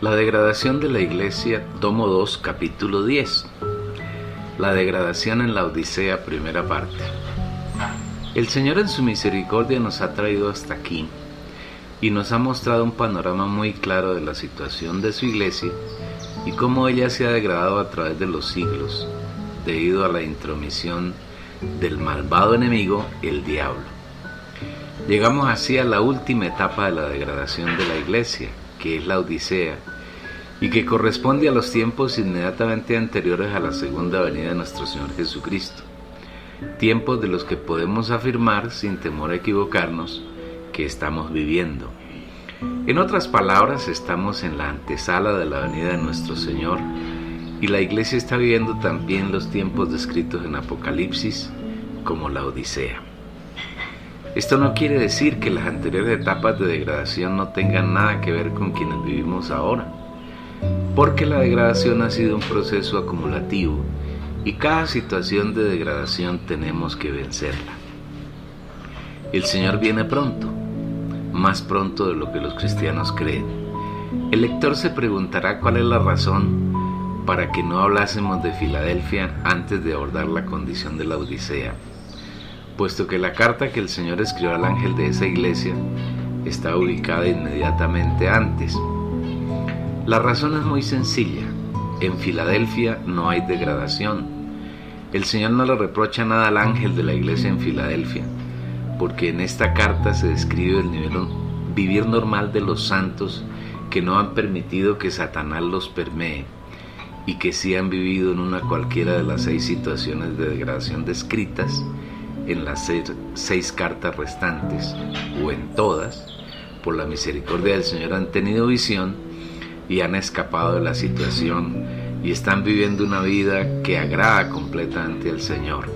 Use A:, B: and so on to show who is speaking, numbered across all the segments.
A: La degradación de la Iglesia, tomo 2, capítulo 10. La degradación en la Odisea, primera parte. El Señor en su misericordia nos ha traído hasta aquí y nos ha mostrado un panorama muy claro de la situación de su Iglesia y cómo ella se ha degradado a través de los siglos, debido a la intromisión del malvado enemigo, el diablo. Llegamos así a la última etapa de la degradación de la Iglesia, que es la Odisea, y que corresponde a los tiempos inmediatamente anteriores a la segunda venida de nuestro Señor Jesucristo, tiempos de los que podemos afirmar, sin temor a equivocarnos, que estamos viviendo. En otras palabras, estamos en la antesala de la venida de nuestro Señor, y la Iglesia está viviendo también los tiempos descritos en Apocalipsis como la Odisea. Esto no quiere decir que las anteriores etapas de degradación no tengan nada que ver con quienes vivimos ahora, porque la degradación ha sido un proceso acumulativo y cada situación de degradación tenemos que vencerla. El Señor viene pronto, más pronto de lo que los cristianos creen. El lector se preguntará cuál es la razón para que no hablásemos de Filadelfia antes de abordar la condición de la Odisea, puesto que la carta que el Señor escribió al ángel de esa iglesia está ubicada inmediatamente antes. La razón es muy sencilla. En Filadelfia no hay degradación. El Señor no le reprocha nada al ángel de la iglesia en Filadelfia, porque en esta carta se describe el vivir normal de los santos que no han permitido que Satanás los permee y que sí han vivido en una cualquiera de las 6 situaciones de degradación descritas en las 6 cartas restantes, o en todas, por la misericordia del Señor han tenido visión y han escapado de la situación y están viviendo una vida que agrada completamente al Señor.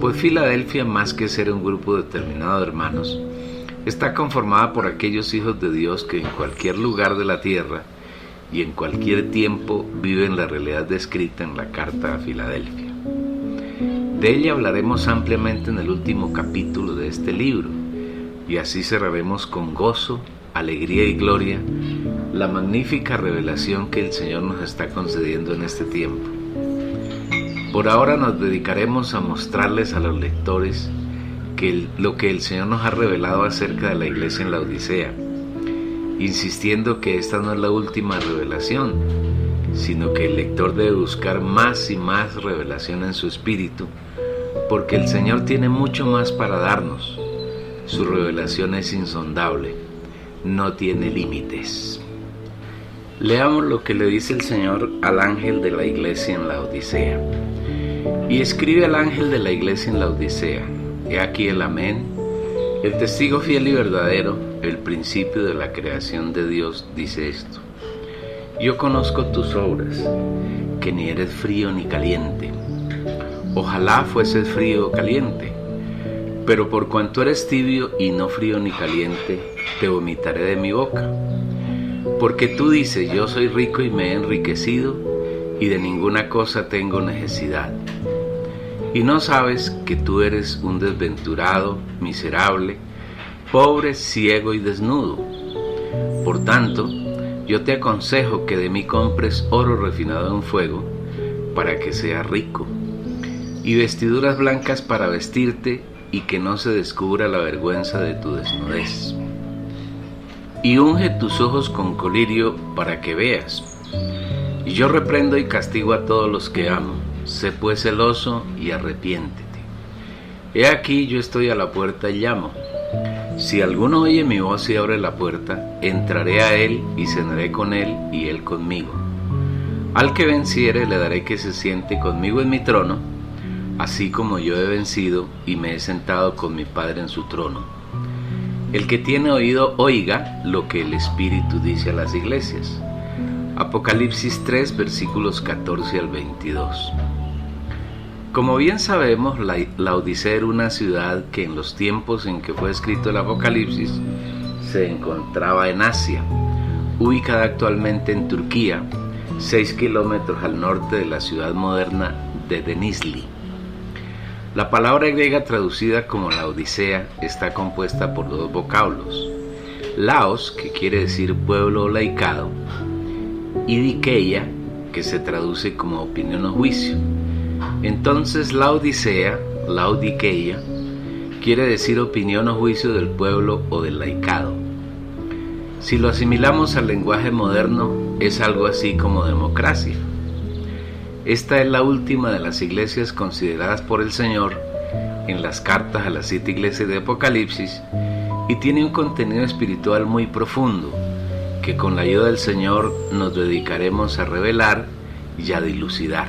A: Pues Filadelfia, más que ser un grupo determinado de hermanos, está conformada por aquellos hijos de Dios que en cualquier lugar de la tierra y en cualquier tiempo viven la realidad descrita en la carta a Filadelfia. De ella hablaremos ampliamente en el último capítulo de este libro, y así cerraremos con gozo, alegría y gloria la magnífica revelación que el Señor nos está concediendo en este tiempo. Por ahora nos dedicaremos a mostrarles a los lectores lo que el Señor nos ha revelado acerca de la iglesia en la Odisea, insistiendo que esta no es la última revelación, sino que el lector debe buscar más y más revelación en su espíritu, porque el Señor tiene mucho más para darnos. Su revelación es insondable, no tiene límites. Leamos lo que le dice el Señor al ángel de la iglesia en la Odisea. Y escribe al ángel de la iglesia en la Odisea: he aquí el Amén, el testigo fiel y verdadero, el principio de la creación de Dios, dice esto: yo conozco tus obras, que ni eres frío ni caliente. Ojalá fueses frío o caliente, pero por cuanto eres tibio y no frío ni caliente, te vomitaré de mi boca. Porque tú dices: yo soy rico y me he enriquecido, y de ninguna cosa tengo necesidad. Y no sabes que tú eres un desventurado, miserable, pobre, ciego y desnudo. Por tanto, yo te aconsejo que de mí compres oro refinado en fuego, para que seas rico, y vestiduras blancas para vestirte, y que no se descubra la vergüenza de tu desnudez. Y unge tus ojos con colirio para que veas. Y yo reprendo y castigo a todos los que amo. Sé pues celoso y arrepiéntete. He aquí, yo estoy a la puerta y llamo. Si alguno oye mi voz y abre la puerta, entraré a él y cenaré con él y él conmigo. Al que venciere le daré que se siente conmigo en mi trono, así como yo he vencido y me he sentado con mi Padre en su trono. El que tiene oído, oiga lo que el Espíritu dice a las iglesias. Apocalipsis 3, versículos 14 al 22. Como bien sabemos, la Odisea era una ciudad que en los tiempos en que fue escrito el Apocalipsis se encontraba en Asia, ubicada actualmente en Turquía, 6 kilómetros al norte de la ciudad moderna de Denizli. La palabra griega traducida como la Odisea está compuesta por 2 vocablos: Laos, que quiere decir pueblo o laicado, y dikeia, que se traduce como opinión o juicio. Entonces Laodicea, Laodikeia, quiere decir opinión o juicio del pueblo o del laicado. Si lo asimilamos al lenguaje moderno, es algo así como democracia. Esta es la última de las iglesias consideradas por el Señor en las cartas a las 7 iglesias de Apocalipsis, y tiene un contenido espiritual muy profundo que con la ayuda del Señor nos dedicaremos a revelar y a dilucidar.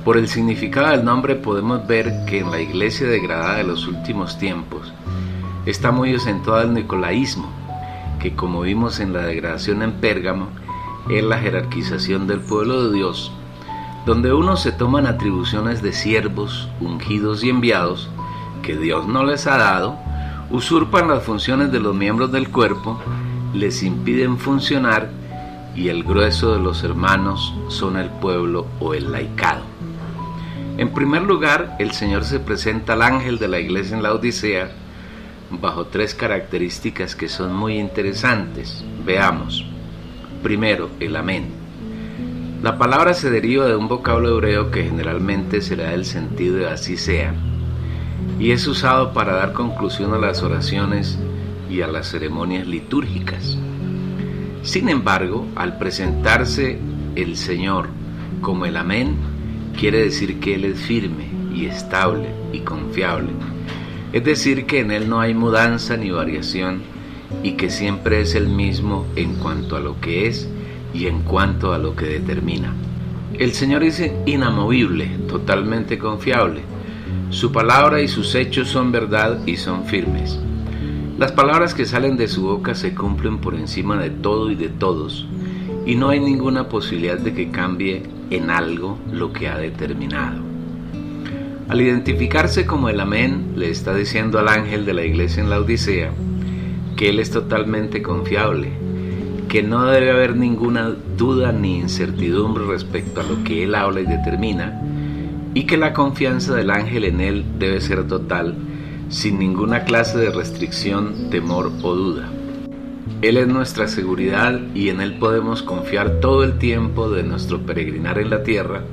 A: Por el significado del nombre podemos ver que en la iglesia degradada de los últimos tiempos está muy acentuado el nicolaísmo, que como vimos en la degradación en Pérgamo, es la jerarquización del pueblo de Dios, donde unos se toman atribuciones de siervos, ungidos y enviados, que Dios no les ha dado, usurpan las funciones de los miembros del cuerpo, les impiden funcionar, y el grueso de los hermanos son el pueblo o el laicado. En primer lugar, el Señor se presenta al ángel de la iglesia en Laodicea bajo 3 características que son muy interesantes. Veamos. Primero, el amén. La palabra se deriva de un vocablo hebreo que generalmente se le da el sentido de así sea, y es usado para dar conclusión a las oraciones y a las ceremonias litúrgicas. Sin embargo, al presentarse el Señor como el amén, quiere decir que Él es firme y estable y confiable, es decir, que en Él no hay mudanza ni variación, y que siempre es el mismo en cuanto a lo que es y en cuanto a lo que determina. El Señor es inamovible, totalmente confiable. Su palabra y sus hechos son verdad y son firmes. Las palabras que salen de su boca se cumplen por encima de todo y de todos, y no hay ninguna posibilidad de que cambie en algo lo que ha determinado. Al identificarse como el amén, le está diciendo al ángel de la iglesia en Laodicea que Él es totalmente confiable, que no debe haber ninguna duda ni incertidumbre respecto a lo que Él habla y determina, y que la confianza del ángel en Él debe ser total, sin ninguna clase de restricción, temor o duda. Él es nuestra seguridad y en Él podemos confiar todo el tiempo de nuestro peregrinar en la tierra,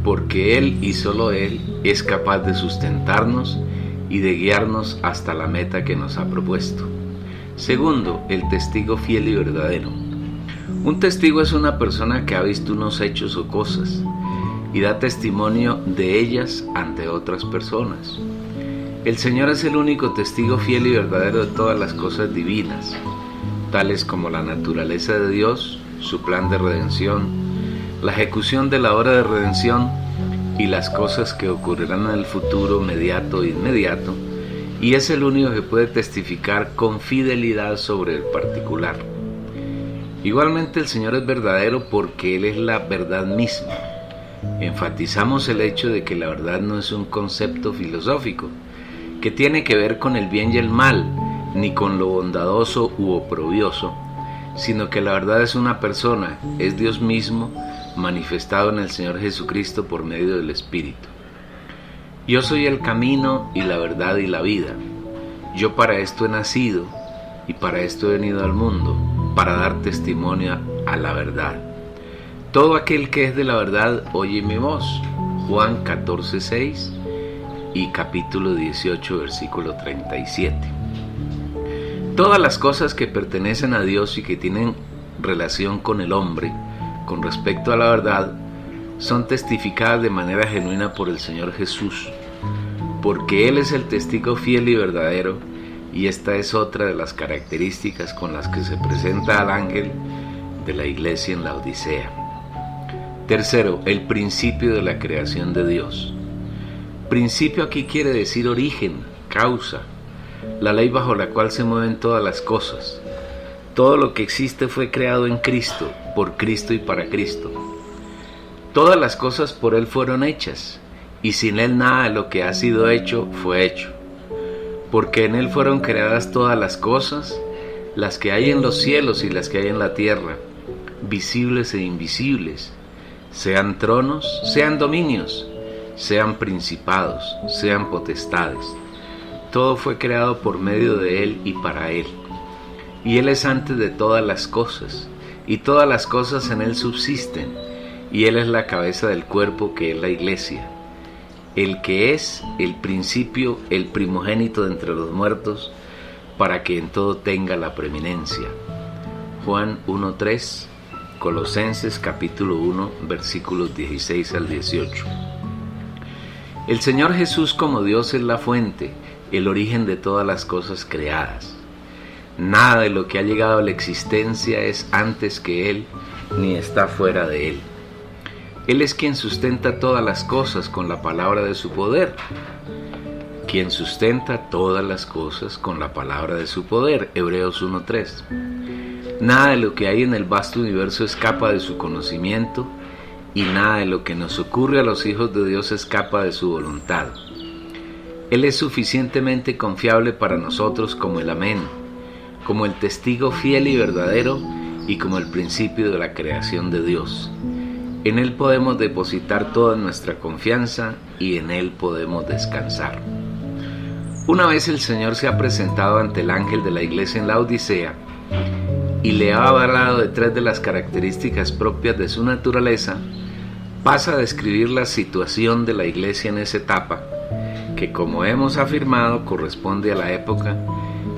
A: porque Él y solo Él es capaz de sustentarnos y de guiarnos hasta la meta que nos ha propuesto. Segundo, el testigo fiel y verdadero. Un testigo es una persona que ha visto unos hechos o cosas y da testimonio de ellas ante otras personas. El Señor es el único testigo fiel y verdadero de todas las cosas divinas, tales como la naturaleza de Dios, su plan de redención, la ejecución de la obra de redención y las cosas que ocurrirán en el futuro mediato e inmediato, y es el único que puede testificar con fidelidad sobre el particular. Igualmente el Señor es verdadero porque Él es la verdad misma. Enfatizamos el hecho de que la verdad no es un concepto filosófico, que tiene que ver con el bien y el mal, ni con lo bondadoso u oprobioso, sino que la verdad es una persona, es Dios mismo, manifestado en el Señor Jesucristo por medio del Espíritu. Yo soy el camino y la verdad y la vida. Yo para esto he nacido y para esto he venido al mundo, para dar testimonio a la verdad. Todo aquel que es de la verdad oye mi voz. Juan 14:6 y capítulo 18, versículo 37. Todas las cosas que pertenecen a Dios y que tienen relación con el hombre, con respecto a la verdad, son testificadas de manera genuina por el Señor Jesús, porque Él es el testigo fiel y verdadero, y esta es otra de las características con las que se presenta al ángel de la iglesia en Laodicea. Tercero, el principio de la creación de Dios. Principio aquí quiere decir origen, causa, la ley bajo la cual se mueven todas las cosas. Todo lo que existe fue creado en Cristo, por Cristo y para Cristo. Todas las cosas por Él fueron hechas, y sin Él nada de lo que ha sido hecho fue hecho. Porque en Él fueron creadas todas las cosas, las que hay en los cielos y las que hay en la tierra, visibles e invisibles, sean tronos, sean dominios, sean principados, sean potestades. Todo fue creado por medio de Él y para Él. Y Él es antes de todas las cosas, y todas las cosas en él subsisten, y él es la cabeza del cuerpo, que es la iglesia, el que es el principio, el primogénito de entre los muertos, para que en todo tenga la preeminencia. Juan 1:3, Colosenses capítulo 1, versículos 16 al 18. El Señor Jesús como Dios es la fuente, el origen de todas las cosas creadas. Nada de lo que ha llegado a la existencia es antes que Él, ni está fuera de Él. Él es quien sustenta todas las cosas con la palabra de su poder. Quien sustenta todas las cosas con la palabra de su poder. Hebreos 1:3. Nada de lo que hay en el vasto universo escapa de su conocimiento, y nada de lo que nos ocurre a los hijos de Dios escapa de su voluntad. Él es suficientemente confiable para nosotros como el amén, como el testigo fiel y verdadero, y como el principio de la creación de Dios. En Él podemos depositar toda nuestra confianza y en Él podemos descansar. Una vez el Señor se ha presentado ante el ángel de la iglesia en la Odisea y le ha hablado de tres de las características propias de su naturaleza, pasa a describir la situación de la iglesia en esa etapa, que como hemos afirmado corresponde a la época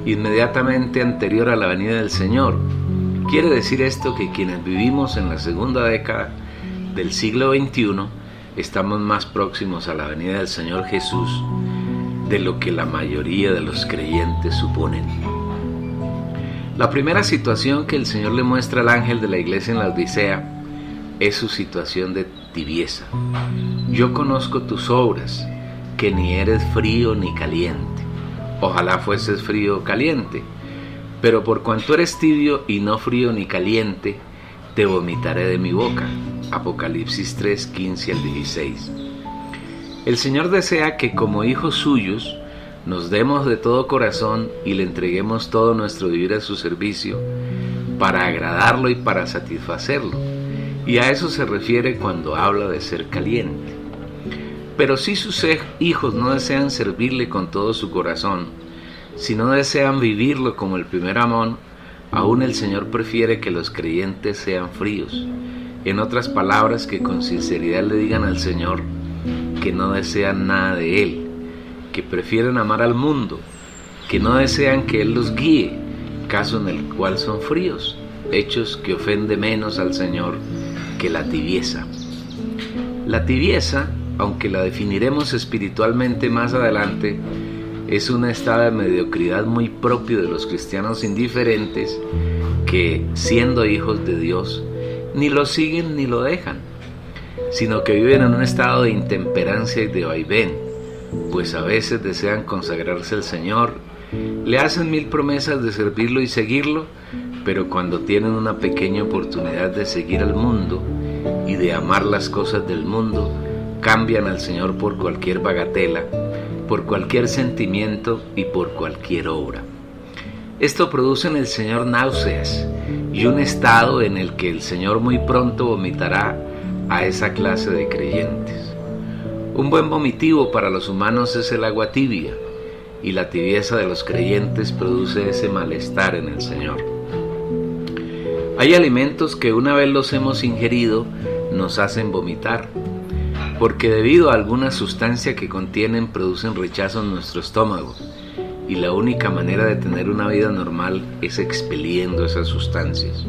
A: inmediatamente anterior a la venida del Señor. Quiere decir esto que quienes vivimos en la segunda década del siglo XXI estamos más próximos a la venida del Señor Jesús de lo que la mayoría de los creyentes suponen. La primera situación que el Señor le muestra al ángel de la iglesia en la Odisea es su situación de tibieza. Yo conozco tus obras, que ni eres frío ni caliente. Ojalá fueses frío o caliente, pero por cuanto eres tibio y no frío ni caliente, te vomitaré de mi boca. Apocalipsis 3, 15 al 16. El Señor desea que como hijos suyos nos demos de todo corazón y le entreguemos todo nuestro vivir a su servicio para agradarlo y para satisfacerlo. Y a eso se refiere cuando habla de ser caliente. Pero si sus hijos no desean servirle con todo su corazón, si no desean vivirlo como el primer amor, aún el Señor prefiere que los creyentes sean fríos. En otras palabras, que con sinceridad le digan al Señor que no desean nada de Él, que prefieren amar al mundo, que no desean que Él los guíe, caso en el cual son fríos, hechos que ofende menos al Señor que la tibieza. La tibieza, aunque la definiremos espiritualmente más adelante, es un estado de mediocridad muy propio de los cristianos indiferentes que, siendo hijos de Dios, ni lo siguen ni lo dejan, sino que viven en un estado de intemperancia y de vaivén, pues a veces desean consagrarse al Señor, le hacen mil promesas de servirlo y seguirlo, pero cuando tienen una pequeña oportunidad de seguir al mundo y de amar las cosas del mundo, cambian al Señor por cualquier bagatela, por cualquier sentimiento y por cualquier obra. Esto produce en el Señor náuseas y un estado en el que el Señor muy pronto vomitará a esa clase de creyentes. Un buen vomitivo para los humanos es el agua tibia, y la tibieza de los creyentes produce ese malestar en el Señor. Hay alimentos que una vez los hemos ingerido nos hacen vomitar, porque debido a alguna sustancia que contienen producen rechazo en nuestro estómago, y la única manera de tener una vida normal es expeliendo esas sustancias.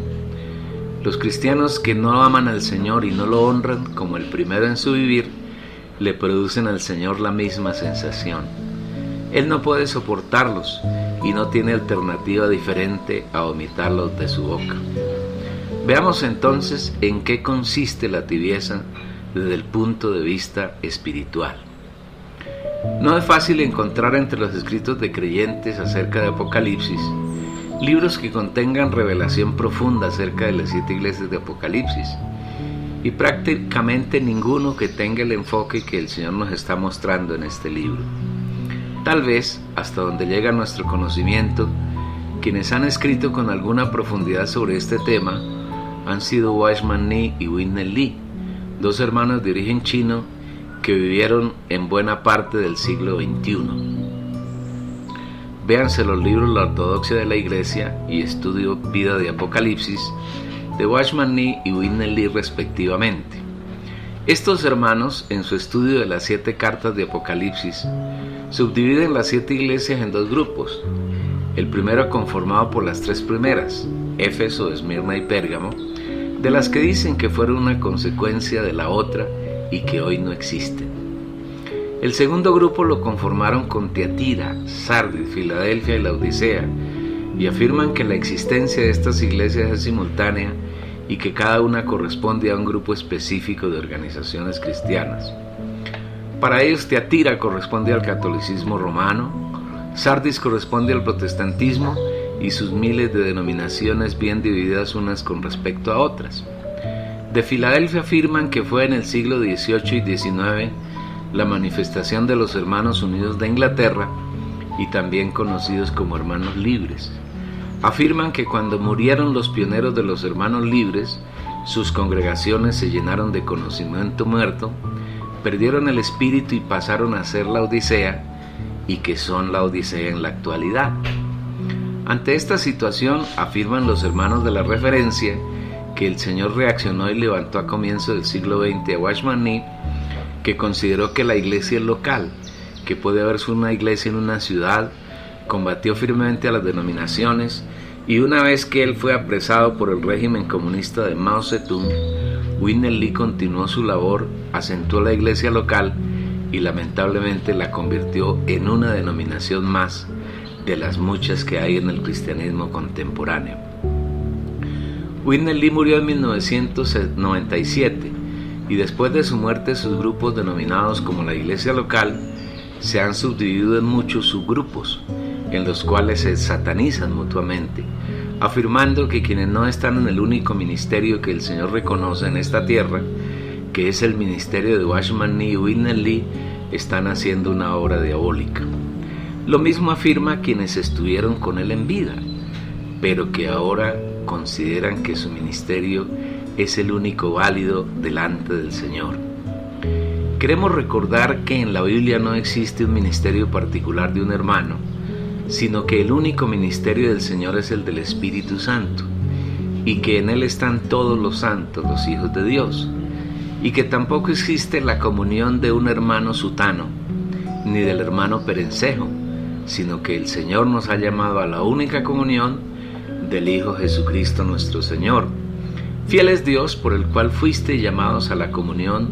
A: Los cristianos que no aman al Señor y no lo honran como el primero en su vivir, le producen al Señor la misma sensación. Él no puede soportarlos y no tiene alternativa diferente a vomitarlos de su boca. Veamos entonces en qué consiste la tibieza desde el punto de vista espiritual. No es fácil encontrar entre los escritos de creyentes acerca de Apocalipsis libros que contengan revelación profunda acerca de las 7 iglesias de Apocalipsis, y prácticamente ninguno que tenga el enfoque que el Señor nos está mostrando en este libro. Tal vez, hasta donde llega nuestro conocimiento, quienes han escrito con alguna profundidad sobre este tema han sido Watchman Nee y Whitney Lee, 2 hermanos de origen chino que vivieron en buena parte del siglo XXI. Véanse los libros La Ortodoxia de la Iglesia y Estudio Vida de Apocalipsis, de Watchman Nee y Whitney Lee respectivamente. Estos hermanos, en su estudio de las 7 cartas de Apocalipsis, subdividen las 7 iglesias en 2 grupos. El primero conformado por las 3 primeras, Éfeso, Esmirna y Pérgamo, de las que dicen que fueron una consecuencia de la otra y que hoy no existen. El segundo grupo lo conformaron con Tiatira, Sardis, Filadelfia y Laodicea, y afirman que la existencia de estas iglesias es simultánea y que cada una corresponde a un grupo específico de organizaciones cristianas. Para ellos, Tiatira corresponde al catolicismo romano, Sardis corresponde al protestantismo y sus miles de denominaciones bien divididas unas con respecto a otras. De Filadelfia afirman que fue en el siglo XVIII y XIX la manifestación de los Hermanos Unidos de Inglaterra, y también conocidos como Hermanos Libres. Afirman que cuando murieron los pioneros de los Hermanos Libres, sus congregaciones se llenaron de conocimiento muerto, perdieron el espíritu y pasaron a ser la Odisea, y que son la Odisea en la actualidad. Ante esta situación, afirman los hermanos de la referencia que el Señor reaccionó y levantó a comienzos del siglo XX a Watchman Nee, que consideró que la iglesia es local, que puede haberse una iglesia en una ciudad, combatió firmemente a las denominaciones, y una vez que él fue apresado por el régimen comunista de Mao Zedong, Whitney Lee continuó su labor, acentuó la iglesia local y lamentablemente la convirtió en una denominación más de las muchas que hay en el cristianismo contemporáneo. Whitney Lee murió en 1997 y después de su muerte sus grupos denominados como la iglesia local se han subdividido en muchos subgrupos en los cuales se satanizan mutuamente, afirmando que quienes no están en el único ministerio que el Señor reconoce en esta tierra, que es el ministerio de Watchman Nee y Whitney Lee, están haciendo una obra diabólica. Lo mismo afirma quienes estuvieron con él en vida, pero que ahora consideran que su ministerio es el único válido delante del Señor. Queremos recordar que en la Biblia no existe un ministerio particular de un hermano, sino que el único ministerio del Señor es el del Espíritu Santo, y que en él están todos los santos, los hijos de Dios, y que tampoco existe la comunión de un hermano sutano, ni del hermano perencejo, sino que el Señor nos ha llamado a la única comunión del Hijo Jesucristo nuestro Señor. Fiel es Dios por el cual fuiste llamados a la comunión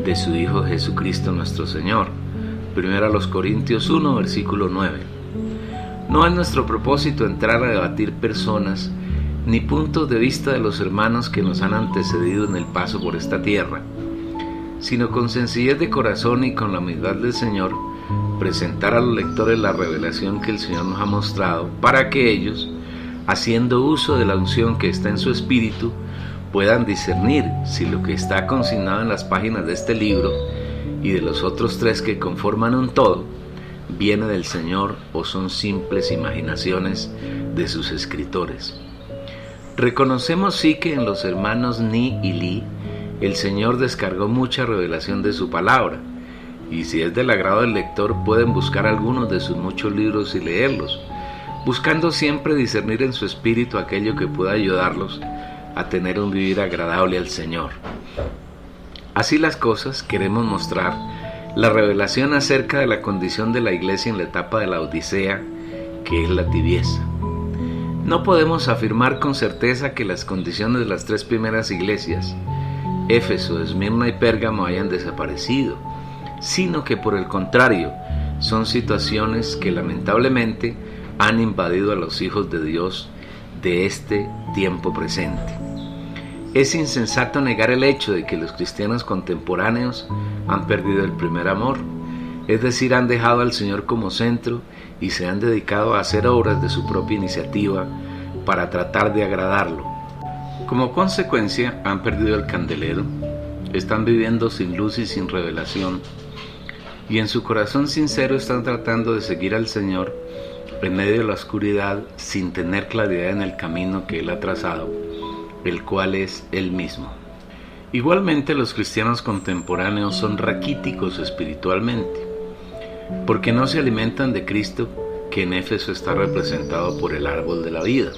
A: de su Hijo Jesucristo nuestro Señor. 1 Corintios 1, versículo 9. No es nuestro propósito entrar a debatir personas ni puntos de vista de los hermanos que nos han antecedido en el paso por esta tierra, sino con sencillez de corazón y con la humildad del Señor, presentar a los lectores la revelación que el Señor nos ha mostrado para que ellos, haciendo uso de la unción que está en su espíritu, puedan discernir si lo que está consignado en las páginas de este libro y de los otros 3 que conforman un todo, viene del Señor o son simples imaginaciones de sus escritores. Reconocemos sí que en los hermanos Nee y Lee el Señor descargó mucha revelación de su palabra, y si es del agrado del lector pueden buscar algunos de sus muchos libros y leerlos, buscando siempre discernir en su espíritu aquello que pueda ayudarlos a tener un vivir agradable al Señor. Así las cosas, queremos mostrar la revelación acerca de la condición de la iglesia en la etapa de la Odisea, que es la tibieza. No podemos afirmar con certeza que las condiciones de las 3 primeras iglesias, Éfeso, Esmirna y Pérgamo, hayan desaparecido, sino que por el contrario, son situaciones que lamentablemente han invadido a los hijos de Dios de este tiempo presente. Es insensato negar el hecho de que los cristianos contemporáneos han perdido el primer amor, es decir, han dejado al Señor como centro y se han dedicado a hacer obras de su propia iniciativa para tratar de agradarlo. Como consecuencia, han perdido el candelero, están viviendo sin luz y sin revelación, y en su corazón sincero están tratando de seguir al Señor en medio de la oscuridad sin tener claridad en el camino que Él ha trazado, el cual es Él mismo. Igualmente los cristianos contemporáneos son raquíticos espiritualmente, porque no se alimentan de Cristo, que en Éfeso está representado por el árbol de la vida.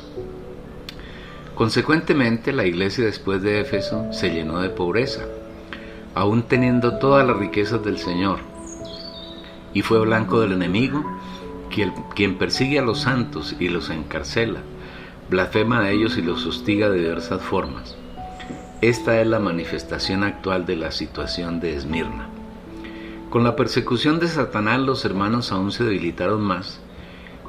A: Consecuentemente, la iglesia después de Éfeso se llenó de pobreza, aún teniendo todas las riquezas del Señor, y fue blanco del enemigo, quien persigue a los santos y los encarcela, blasfema de ellos y los hostiga de diversas formas. Esta es la manifestación actual de la situación de Esmirna. Con la persecución de Satanás, los hermanos aún se debilitaron más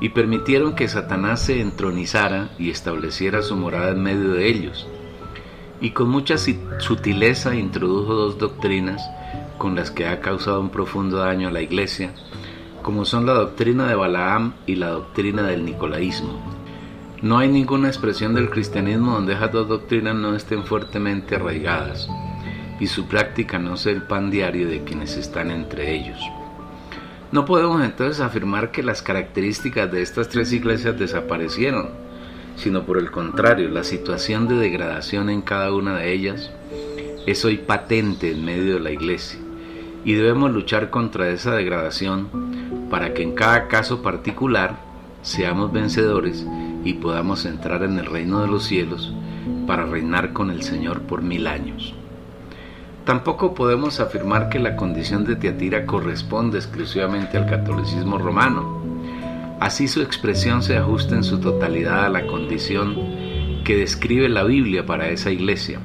A: y permitieron que Satanás se entronizara y estableciera su morada en medio de ellos. Y con mucha sutileza introdujo dos doctrinas con las que ha causado un profundo daño a la iglesia, como son la doctrina de Balaam y la doctrina del nicolaísmo. No hay ninguna expresión del cristianismo donde esas dos doctrinas no estén fuertemente arraigadas y su práctica no sea el pan diario de quienes están entre ellos. No podemos entonces afirmar que las características de estas tres iglesias desaparecieron, sino por el contrario, la situación de degradación en cada una de ellas es hoy patente en medio de la iglesia, y debemos luchar contra esa degradación para que en cada caso particular seamos vencedores y podamos entrar en el reino de los cielos para reinar con el Señor por 1000 años. Tampoco podemos afirmar que la condición de Tiatira corresponde exclusivamente al catolicismo romano. Así su expresión se ajusta en su totalidad a la condición que describe la Biblia para esa iglesia.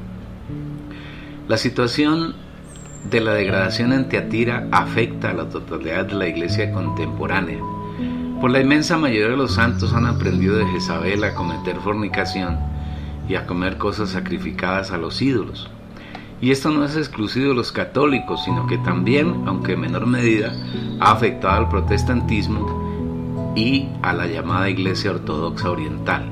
A: La situación de la degradación en Tiatira afecta a la totalidad de la iglesia contemporánea. Pues la inmensa mayoría de los santos han aprendido de Jezabel a cometer fornicación y a comer cosas sacrificadas a los ídolos. Y esto no es exclusivo de los católicos, sino que también, aunque en menor medida, ha afectado al protestantismo y a la llamada Iglesia Ortodoxa Oriental.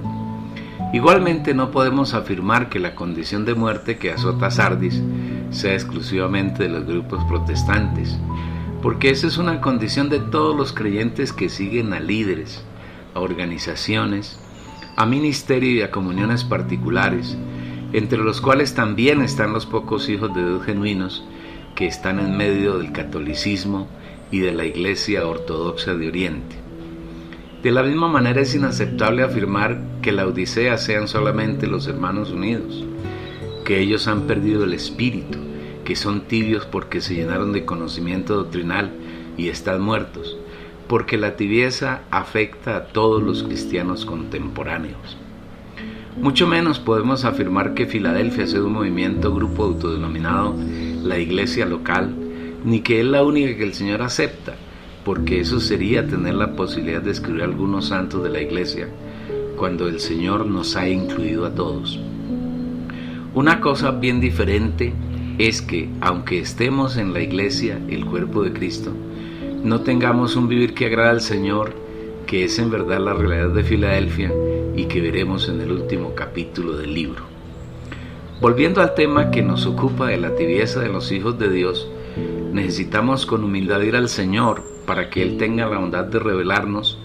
A: Igualmente no podemos afirmar que la condición de muerte que azota a Sardis sea exclusivamente de los grupos protestantes, porque esa es una condición de todos los creyentes que siguen a líderes, a organizaciones, a ministerio y a comuniones particulares, entre los cuales también están los pocos hijos de Dios genuinos que están en medio del catolicismo y de la Iglesia Ortodoxa de Oriente. De la misma manera es inaceptable afirmar que la Odisea sean solamente los hermanos unidos, que ellos han perdido el espíritu, que son tibios porque se llenaron de conocimiento doctrinal y están muertos, porque la tibieza afecta a todos los cristianos contemporáneos. Mucho menos podemos afirmar que Filadelfia sea un grupo autodenominado la iglesia local, ni que es la única que el Señor acepta, porque eso sería tener la posibilidad de excluir a algunos santos de la iglesia, cuando el Señor nos ha incluido a todos. Una cosa bien diferente es que, aunque estemos en la iglesia, el cuerpo de Cristo, no tengamos un vivir que agrada al Señor, que es en verdad la realidad de Filadelfia y que veremos en el último capítulo del libro. Volviendo al tema que nos ocupa de la tibieza de los hijos de Dios, necesitamos con humildad ir al Señor para que Él tenga la bondad de revelarnos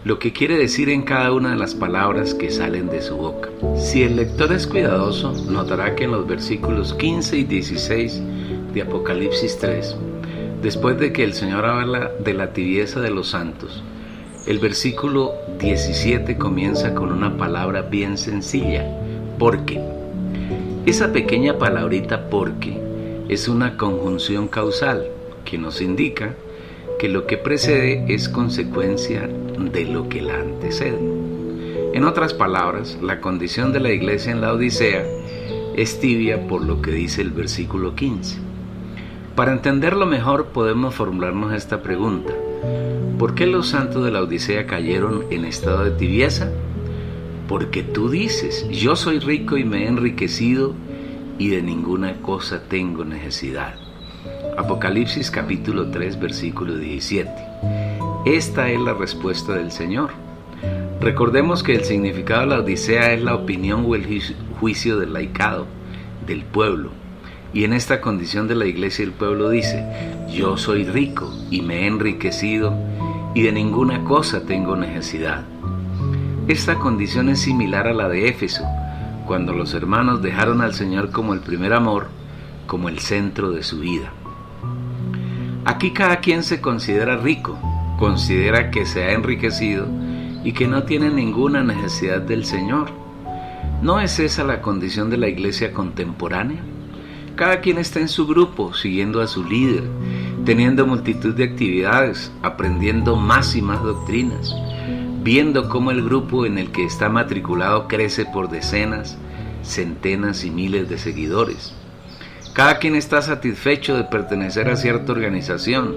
A: lo que quiere decir en cada una de las palabras que salen de su boca. Si el lector es cuidadoso, notará que en los versículos 15 y 16 de Apocalipsis 3, después de que el Señor habla de la tibieza de los santos, el versículo 17 comienza con una palabra bien sencilla, porque. Esa pequeña palabrita porque es una conjunción causal que nos indica que lo que precede es consecuencia de lo que la antecede. En otras palabras, la condición de la iglesia en la Odisea es tibia por lo que dice el versículo 15. Para entenderlo mejor podemos formularnos esta pregunta: ¿por qué los santos de la Odisea cayeron en estado de tibieza? Porque tú dices, yo soy rico y me he enriquecido y de ninguna cosa tengo necesidad. Apocalipsis capítulo 3 versículo 17. Esta es la respuesta del Señor. Recordemos que el significado de la Odisea es la opinión o el juicio del laicado, del pueblo. Y en esta condición de la iglesia el pueblo dice, yo soy rico y me he enriquecido y de ninguna cosa tengo necesidad. Esta condición es similar a la de Éfeso, cuando los hermanos dejaron al Señor como el primer amor, como el centro de su vida. Aquí cada quien se considera rico, considera que se ha enriquecido y que no tiene ninguna necesidad del Señor. ¿No es esa la condición de la iglesia contemporánea? Cada quien está en su grupo, siguiendo a su líder, teniendo multitud de actividades, aprendiendo más y más doctrinas, viendo cómo el grupo en el que está matriculado crece por decenas, centenas y miles de seguidores. Cada quien está satisfecho de pertenecer a cierta organización.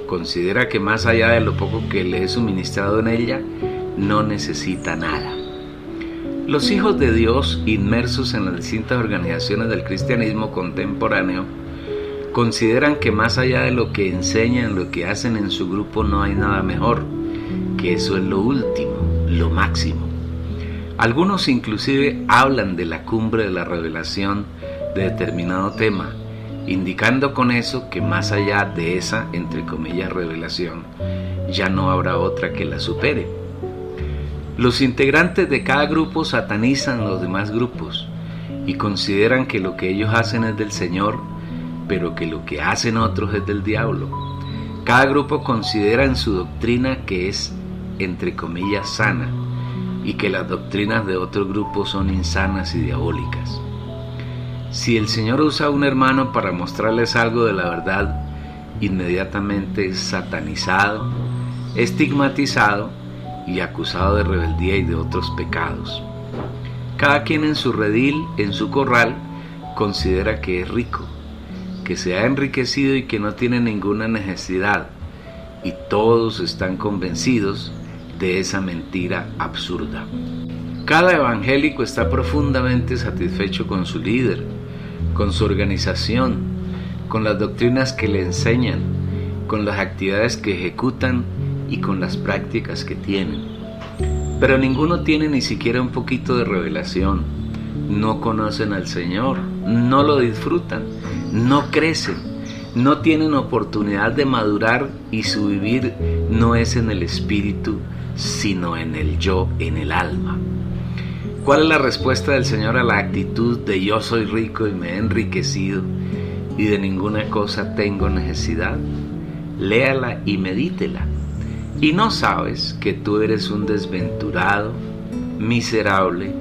A: Considera que más allá de lo poco que le es suministrado en ella, no necesita nada. Los hijos de Dios, inmersos en las distintas organizaciones del cristianismo contemporáneo, consideran que más allá de lo que enseñan, lo que hacen en su grupo, no hay nada mejor, que eso es lo último, lo máximo. Algunos inclusive hablan de la cumbre de la revelación de determinado tema, indicando con eso que más allá de esa, entre comillas, revelación, ya no habrá otra que la supere. Los integrantes de cada grupo satanizan los demás grupos y consideran que lo que ellos hacen es del Señor, pero que lo que hacen otros es del diablo. Cada grupo considera en su doctrina que es, entre comillas, sana, y que las doctrinas de otro grupo son insanas y diabólicas. Si el Señor usa a un hermano para mostrarles algo de la verdad, inmediatamente es satanizado, estigmatizado y acusado de rebeldía y de otros pecados. Cada quien en su redil, en su corral, considera que es rico, que se ha enriquecido y que no tiene ninguna necesidad, y todos están convencidos de esa mentira absurda. Cada evangélico está profundamente satisfecho con su líder, con su organización, con las doctrinas que le enseñan, con las actividades que ejecutan y con las prácticas que tienen. Pero ninguno tiene ni siquiera un poquito de revelación. No conocen al Señor, no lo disfrutan, no crecen, no tienen oportunidad de madurar y su vivir no es en el espíritu, sino en el yo, en el alma. ¿Cuál es la respuesta del Señor a la actitud de yo soy rico y me he enriquecido y de ninguna cosa tengo necesidad? Léala y medítela. ¿Y no sabes que tú eres un desventurado, miserable,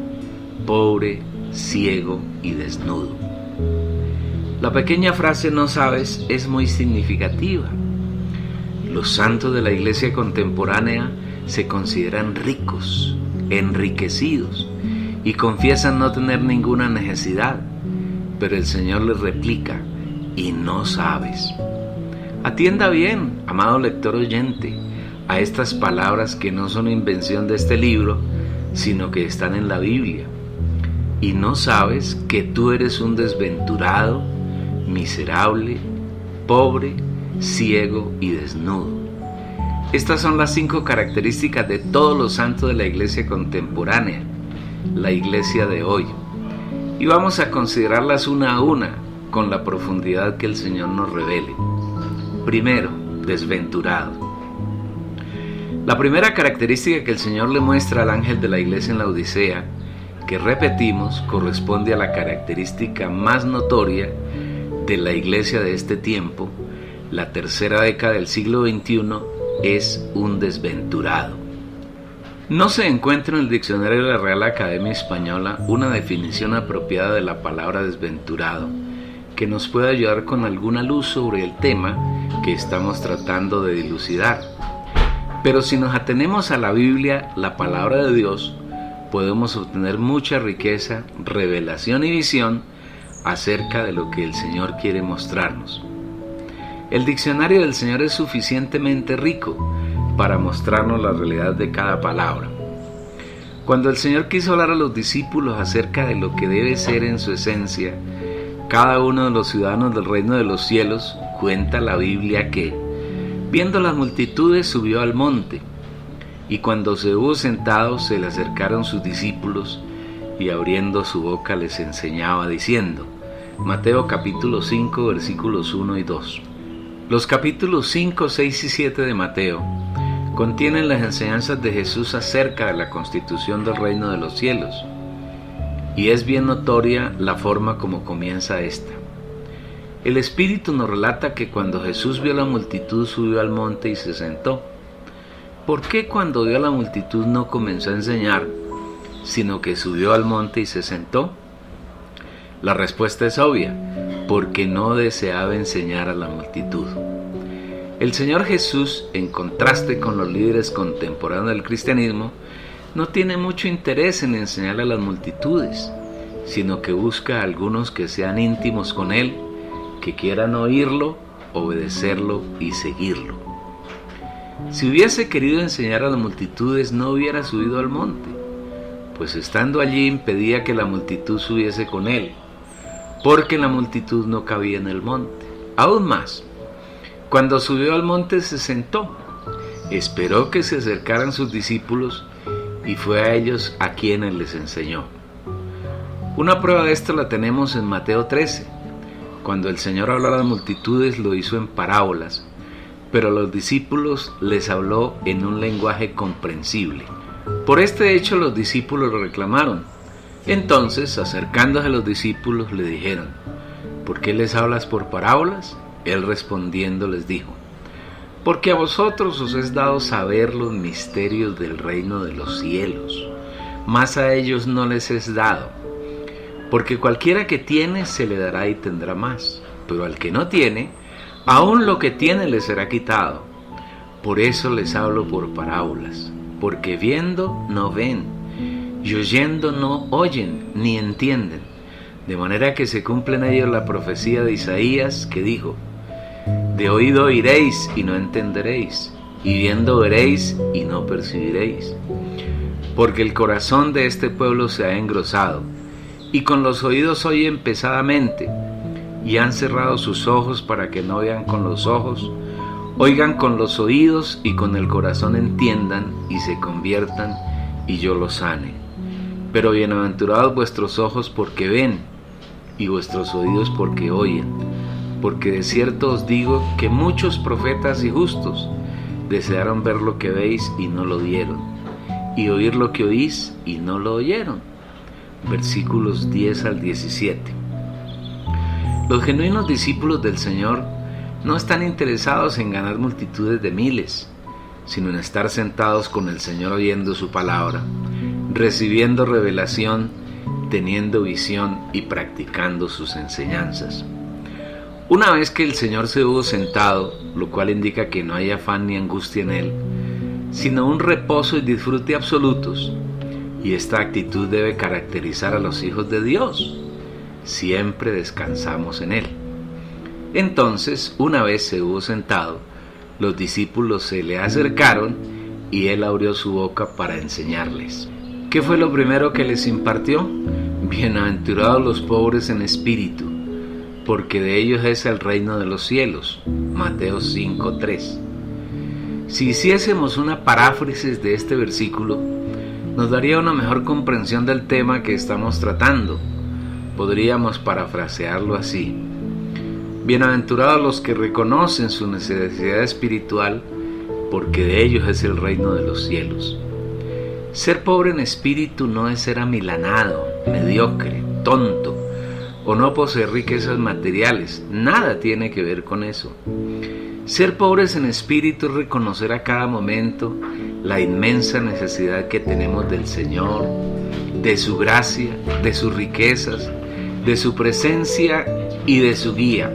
A: pobre, ciego y desnudo? La pequeña frase "no sabes" es muy significativa. Los santos de la iglesia contemporánea se consideran ricos, enriquecidos y confiesan no tener ninguna necesidad, pero el Señor les replica: "¿Y no sabes?". Atienda bien, amado lector oyente, a estas palabras que no son invención de este libro, sino que están en la Biblia. ¿Y no sabes que tú eres un desventurado, miserable, pobre, ciego y desnudo? Estas son las 5 características de todos los santos de la iglesia contemporánea, la iglesia de hoy. Y vamos a considerarlas una a una con la profundidad que el Señor nos revele. Primero, desventurado. La primera característica que el Señor le muestra al ángel de la iglesia en la Odisea, que repetimos, corresponde a la característica más notoria de la iglesia de este tiempo, la tercera década del siglo XXI, es un desventurado. No se encuentra en el diccionario de la Real Academia Española una definición apropiada de la palabra desventurado que nos pueda ayudar con alguna luz sobre el tema que estamos tratando de dilucidar. Pero si nos atenemos a la Biblia, la palabra de Dios, podemos obtener mucha riqueza, revelación y visión acerca de lo que el Señor quiere mostrarnos. El diccionario del Señor es suficientemente rico para mostrarnos la realidad de cada palabra. Cuando el Señor quiso hablar a los discípulos acerca de lo que debe ser en su esencia cada uno de los ciudadanos del reino de los cielos, cuenta la Biblia que, viendo las multitudes, subió al monte, y cuando se hubo sentado, se le acercaron sus discípulos, y abriendo su boca les enseñaba, diciendo. Mateo capítulo 5, versículos 1 y 2. Los capítulos 5, 6 y 7 de Mateo contienen las enseñanzas de Jesús acerca de la constitución del reino de los cielos, y es bien notoria la forma como comienza esta. El Espíritu nos relata que cuando Jesús vio a la multitud, subió al monte y se sentó. ¿Por qué cuando vio a la multitud no comenzó a enseñar, sino que subió al monte y se sentó? La respuesta es obvia, porque no deseaba enseñar a la multitud. El Señor Jesús, en contraste con los líderes contemporáneos del cristianismo, no tiene mucho interés en enseñar a las multitudes, sino que busca a algunos que sean íntimos con Él, que quieran oírlo, obedecerlo y seguirlo. Si hubiese querido enseñar a las multitudes, no hubiera subido al monte, pues estando allí impedía que la multitud subiese con Él, porque la multitud no cabía en el monte. Aún más, cuando subió al monte se sentó, esperó que se acercaran sus discípulos y fue a ellos a quienes les enseñó. Una prueba de esto la tenemos en Mateo 13. Cuando el Señor habló a las multitudes lo hizo en parábolas, pero a los discípulos les habló en un lenguaje comprensible. Por este hecho los discípulos lo reclamaron. Entonces, acercándose a los discípulos, le dijeron: ¿por qué les hablas por parábolas? Él respondiendo les dijo: porque a vosotros os es dado saber los misterios del reino de los cielos, mas a ellos no les es dado. Porque cualquiera que tiene se le dará y tendrá más, pero al que no tiene, aún lo que tiene le será quitado. Por eso les hablo por parábolas, porque viendo no ven, y oyendo no oyen ni entienden, de manera que se cumple en ellos la profecía de Isaías, que dijo: de oído oiréis y no entenderéis, y viendo veréis y no percibiréis. Porque el corazón de este pueblo se ha engrosado, y con los oídos oyen pesadamente, y han cerrado sus ojos para que no vean con los ojos, oigan con los oídos y con el corazón entiendan y se conviertan, y yo los sane. Pero bienaventurados vuestros ojos porque ven, y vuestros oídos porque oyen. Porque de cierto os digo que muchos profetas y justos desearon ver lo que veis y no lo vieron, y oír lo que oís y no lo oyeron. Versículos 10 al 17. Los genuinos discípulos del Señor no están interesados en ganar multitudes de miles, sino en estar sentados con el Señor oyendo su palabra, recibiendo revelación, teniendo visión y practicando sus enseñanzas. Una vez que el Señor se hubo sentado, lo cual indica que no hay afán ni angustia en Él, sino un reposo y disfrute absolutos, y esta actitud debe caracterizar a los hijos de Dios. Siempre descansamos en Él. Entonces, una vez se hubo sentado, los discípulos se le acercaron y Él abrió su boca para enseñarles. ¿Qué fue lo primero que les impartió? Bienaventurados los pobres en espíritu, porque de ellos es el reino de los cielos. Mateo 5:3. Si hiciésemos una paráfrasis de este versículo, nos daría una mejor comprensión del tema que estamos tratando. Podríamos parafrasearlo así: bienaventurados los que reconocen su necesidad espiritual, porque de ellos es el reino de los cielos. Ser pobre en espíritu no es ser amilanado, mediocre, tonto, o no poseer riquezas materiales. Nada tiene que ver con eso. Ser pobres en espíritu es reconocer a cada momento la inmensa necesidad que tenemos del Señor, de su gracia, de sus riquezas, de su presencia y de su guía.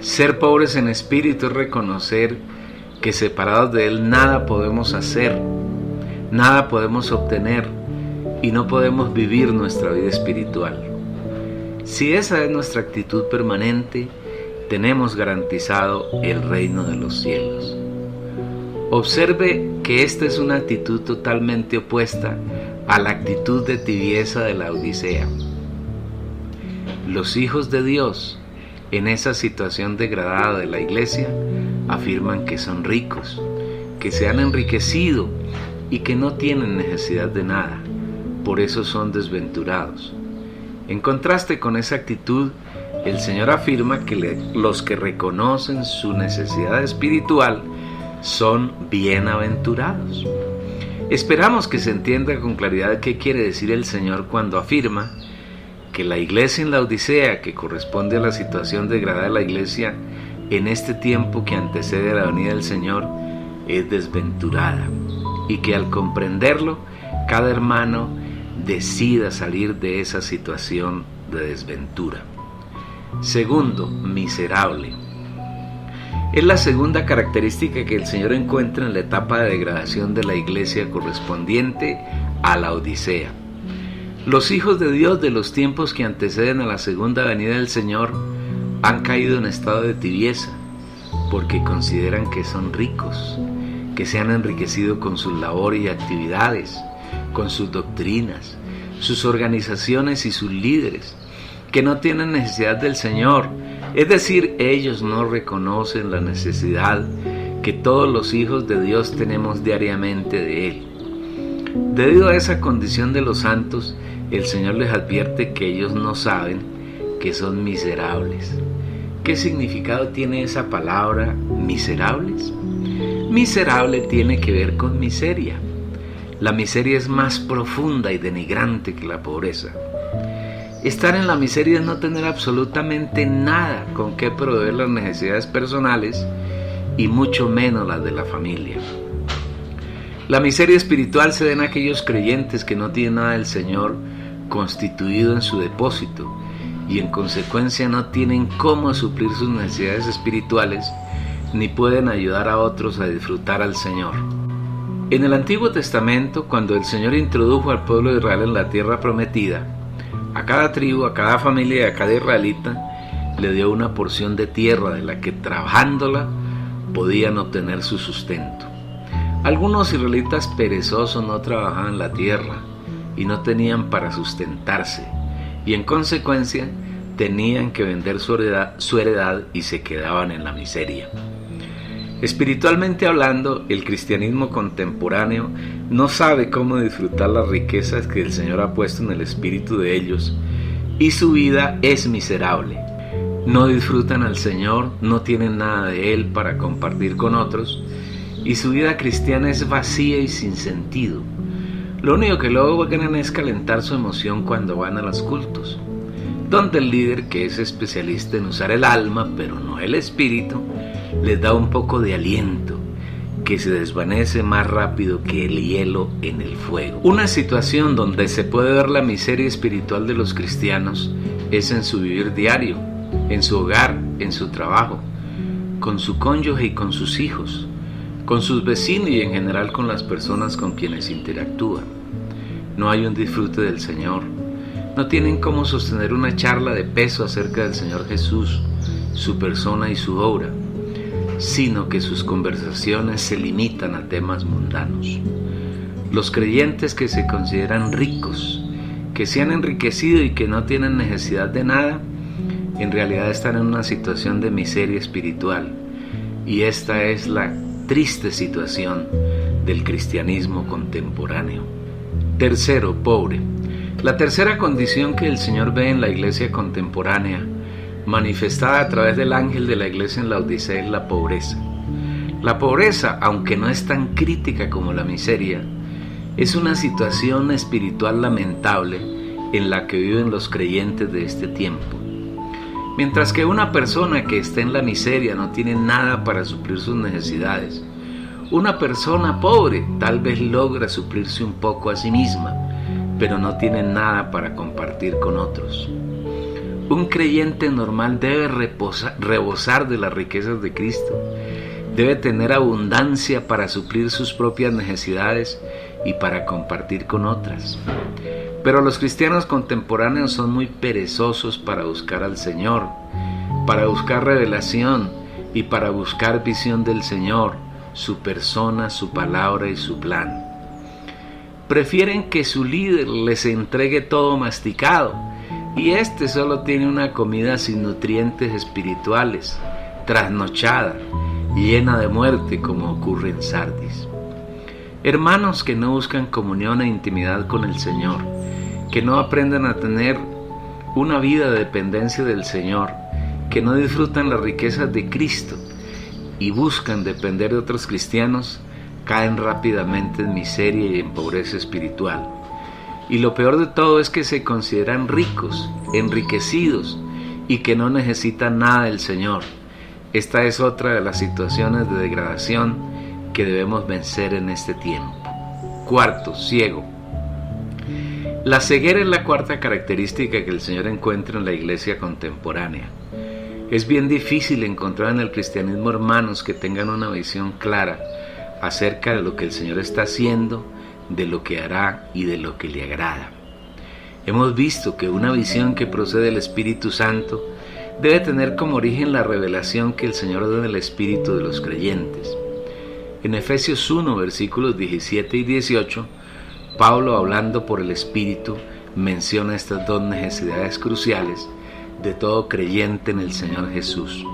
A: Ser pobres en espíritu es reconocer que separados de Él nada podemos hacer, nada podemos obtener y no podemos vivir nuestra vida espiritual. Si esa es nuestra actitud permanente, tenemos garantizado el reino de los cielos. Observe que esta es una actitud totalmente opuesta a la actitud de tibieza de la Odisea. Los hijos de Dios, en esa situación degradada de la iglesia, afirman que son ricos, que se han enriquecido y que no tienen necesidad de nada, por eso son desventurados. En contraste con esa actitud, el Señor afirma que los que reconocen su necesidad espiritual son bienaventurados. Esperamos que se entienda con claridad qué quiere decir el Señor cuando afirma que la iglesia en la Odisea, que corresponde a la situación degradada de la iglesia en este tiempo que antecede a la venida del Señor, es desventurada, y que al comprenderlo, cada hermano decida salir de esa situación de desventura. Segundo, miserable. Es la segunda característica que el Señor encuentra en la etapa de degradación de la iglesia correspondiente a la Odisea. Los hijos de Dios de los tiempos que anteceden a la segunda venida del Señor han caído en estado de tibieza porque consideran que son ricos, que se han enriquecido con sus labores y actividades, con sus doctrinas, sus organizaciones y sus líderes, que no tienen necesidad del Señor. Es decir, ellos no reconocen la necesidad que todos los hijos de Dios tenemos diariamente de Él. Debido a esa condición de los santos, el Señor les advierte que ellos no saben que son miserables. ¿Qué significado tiene esa palabra miserables? Miserable tiene que ver con miseria. La miseria es más profunda y denigrante que la pobreza. Estar en la miseria es no tener absolutamente nada con qué proveer las necesidades personales y mucho menos las de la familia. La miseria espiritual se da en aquellos creyentes que no tienen nada del Señor constituido en su depósito y en consecuencia no tienen cómo suplir sus necesidades espirituales ni pueden ayudar a otros a disfrutar al Señor. En el Antiguo Testamento, cuando el Señor introdujo al pueblo de Israel en la tierra prometida, a cada tribu, a cada familia y a cada israelita le dio una porción de tierra de la que trabajándola podían obtener su sustento. Algunos israelitas perezosos no trabajaban la tierra y no tenían para sustentarse y en consecuencia tenían que vender su heredad y se quedaban en la miseria. Espiritualmente hablando, el cristianismo contemporáneo no sabe cómo disfrutar las riquezas que el Señor ha puesto en el espíritu de ellos y su vida es miserable. No disfrutan al Señor, no tienen nada de Él para compartir con otros y su vida cristiana es vacía y sin sentido. Lo único que logran es calentar su emoción cuando van a los cultos, donde el líder, que es especialista en usar el alma pero no el espíritu, les da un poco de aliento que se desvanece más rápido que el hielo en el fuego. Una situación donde se puede ver la miseria espiritual de los cristianos es en su vivir diario, en su hogar, en su trabajo, con su cónyuge y con sus hijos, con sus vecinos y en general con las personas con quienes interactúan. No hay un disfrute del Señor. No tienen cómo sostener una charla de peso acerca del Señor Jesús, su persona y su obra, sino que sus conversaciones se limitan a temas mundanos. Los creyentes que se consideran ricos, que se han enriquecido y que no tienen necesidad de nada, en realidad están en una situación de miseria espiritual, y esta es la triste situación del cristianismo contemporáneo. Tercero, pobre. La tercera condición que el Señor ve en la iglesia contemporánea, manifestada a través del ángel de la iglesia en la Odisea, es la pobreza. La pobreza, aunque no es tan crítica como la miseria, es una situación espiritual lamentable en la que viven los creyentes de este tiempo. Mientras que una persona que está en la miseria no tiene nada para suplir sus necesidades, una persona pobre tal vez logra suplirse un poco a sí misma, pero no tiene nada para compartir con otros. Un creyente normal debe rebosar de las riquezas de Cristo, debe tener abundancia para suplir sus propias necesidades y para compartir con otras. Pero los cristianos contemporáneos son muy perezosos para buscar al Señor, para buscar revelación y para buscar visión del Señor, su persona, su palabra y su plan. Prefieren que su líder les entregue todo masticado y este solo tiene una comida sin nutrientes espirituales, trasnochada, llena de muerte como ocurre en Sardis. Hermanos que no buscan comunión e intimidad con el Señor, que no aprenden a tener una vida de dependencia del Señor, que no disfrutan las riquezas de Cristo y buscan depender de otros cristianos, caen rápidamente en miseria y en pobreza espiritual. Y lo peor de todo es que se consideran ricos, enriquecidos y que no necesitan nada del Señor. Esta es otra de las situaciones de degradación que debemos vencer en este tiempo. Cuarto, ciego. La ceguera es la cuarta característica que el Señor encuentra en la iglesia contemporánea. Es bien difícil encontrar en el cristianismo hermanos que tengan una visión clara acerca de lo que el Señor está haciendo, de lo que hará y de lo que le agrada. Hemos visto que una visión que procede del Espíritu Santo debe tener como origen la revelación que el Señor da en el Espíritu de los creyentes. En Efesios 1, versículos 17 y 18, Pablo, hablando por el Espíritu, menciona estas dos necesidades cruciales de todo creyente en el Señor Jesús.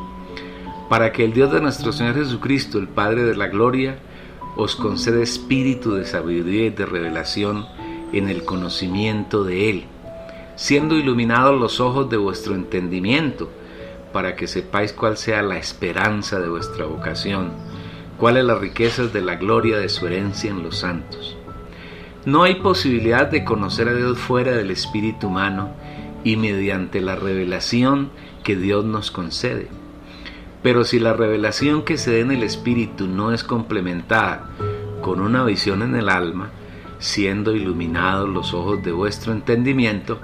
A: Para que el Dios de nuestro Señor Jesucristo, el Padre de la gloria, os conceda espíritu de sabiduría y de revelación en el conocimiento de Él, siendo iluminados los ojos de vuestro entendimiento, para que sepáis cuál sea la esperanza de vuestra vocación, cuáles las riquezas de la gloria de su herencia en los santos. No hay posibilidad de conocer a Dios fuera del espíritu humano y mediante la revelación que Dios nos concede. Pero si la revelación que se da en el espíritu no es complementada con una visión en el alma, siendo iluminados los ojos de vuestro entendimiento,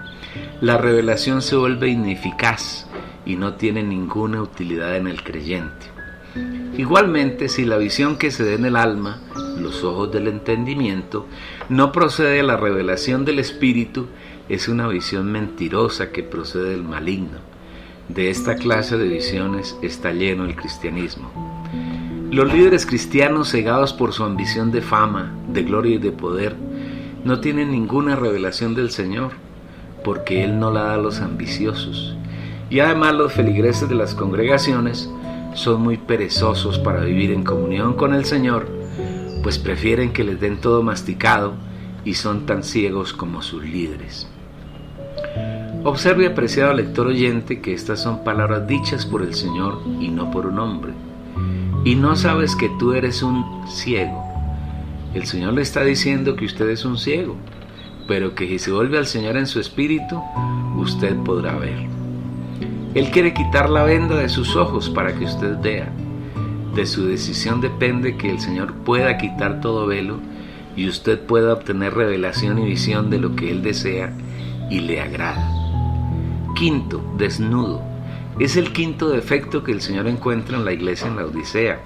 A: la revelación se vuelve ineficaz y no tiene ninguna utilidad en el creyente. Igualmente, si la visión que se da en el alma, los ojos del entendimiento, no procede de la revelación del Espíritu, es una visión mentirosa que procede del maligno. De esta clase de visiones está lleno el cristianismo. Los líderes cristianos, cegados por su ambición de fama, de gloria y de poder, no tienen ninguna revelación del Señor, porque Él no la da a los ambiciosos. Y además los feligreses de las congregaciones son muy perezosos para vivir en comunión con el Señor, pues prefieren que les den todo masticado y son tan ciegos como sus líderes. Observe, apreciado lector oyente, que estas son palabras dichas por el Señor y no por un hombre. Y no sabes que tú eres un ciego. El Señor le está diciendo que usted es un ciego, pero que si se vuelve al Señor en su espíritu, usted podrá ver. Él quiere quitar la venda de sus ojos para que usted vea. De su decisión depende que el Señor pueda quitar todo velo y usted pueda obtener revelación y visión de lo que Él desea y le agrada. Quinto, desnudo. Es el quinto defecto que el Señor encuentra en la iglesia en la Odisea,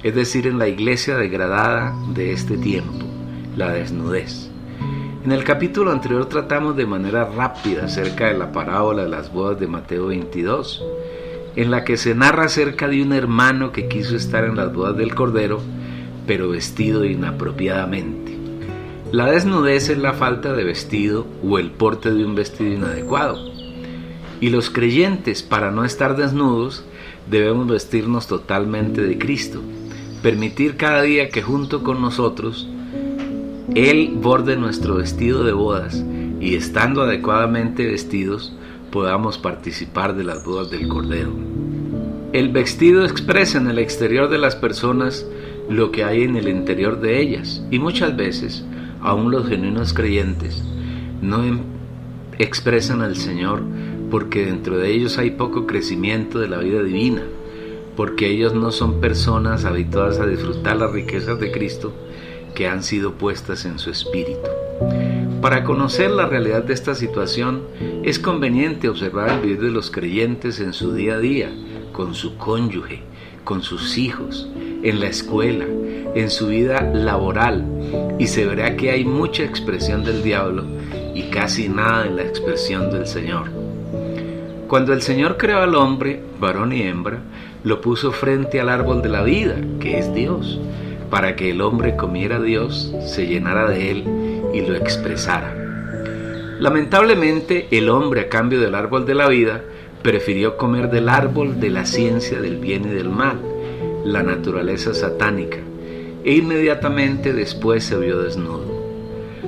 A: es decir, en la iglesia degradada de este tiempo, la desnudez. En el capítulo anterior tratamos de manera rápida acerca de la parábola de las bodas de Mateo 22, en la que se narra acerca de un hermano que quiso estar en las bodas del Cordero, pero vestido inapropiadamente. La desnudez es la falta de vestido o el porte de un vestido inadecuado. Y los creyentes, para no estar desnudos, debemos vestirnos totalmente de Cristo, permitir cada día que junto con nosotros Él borde nuestro vestido de bodas y estando adecuadamente vestidos podamos participar de las bodas del Cordero. El vestido expresa en el exterior de las personas lo que hay en el interior de ellas y muchas veces, aún los genuinos creyentes, no expresan al Señor porque dentro de ellos hay poco crecimiento de la vida divina, porque ellos no son personas habituadas a disfrutar las riquezas de Cristo que han sido puestas en su espíritu. Para conocer la realidad de esta situación, es conveniente observar el vivir de los creyentes en su día a día, con su cónyuge, con sus hijos, en la escuela, en su vida laboral, y se verá que hay mucha expresión del diablo y casi nada en la expresión del Señor. Cuando el Señor creó al hombre, varón y hembra, lo puso frente al árbol de la vida, que es Dios, para que el hombre comiera a Dios, se llenara de Él y lo expresara. Lamentablemente, el hombre, a cambio del árbol de la vida, prefirió comer del árbol de la ciencia del bien y del mal, la naturaleza satánica, e inmediatamente después se vio desnudo.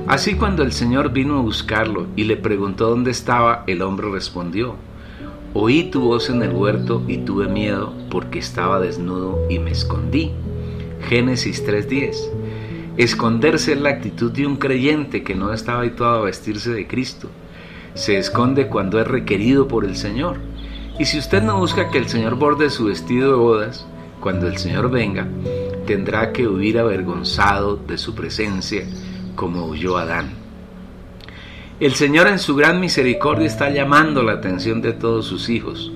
A: Así, cuando el Señor vino a buscarlo y le preguntó dónde estaba, el hombre respondió: oí tu voz en el huerto y tuve miedo porque estaba desnudo y me escondí. Génesis 3:10. Esconderse es la actitud de un creyente que no está habituado a vestirse de Cristo. Se esconde cuando es requerido por el Señor. Y si usted no busca que el Señor borde su vestido de bodas, cuando el Señor venga, tendrá que huir avergonzado de su presencia, como huyó Adán. El Señor en su gran misericordia está llamando la atención de todos sus hijos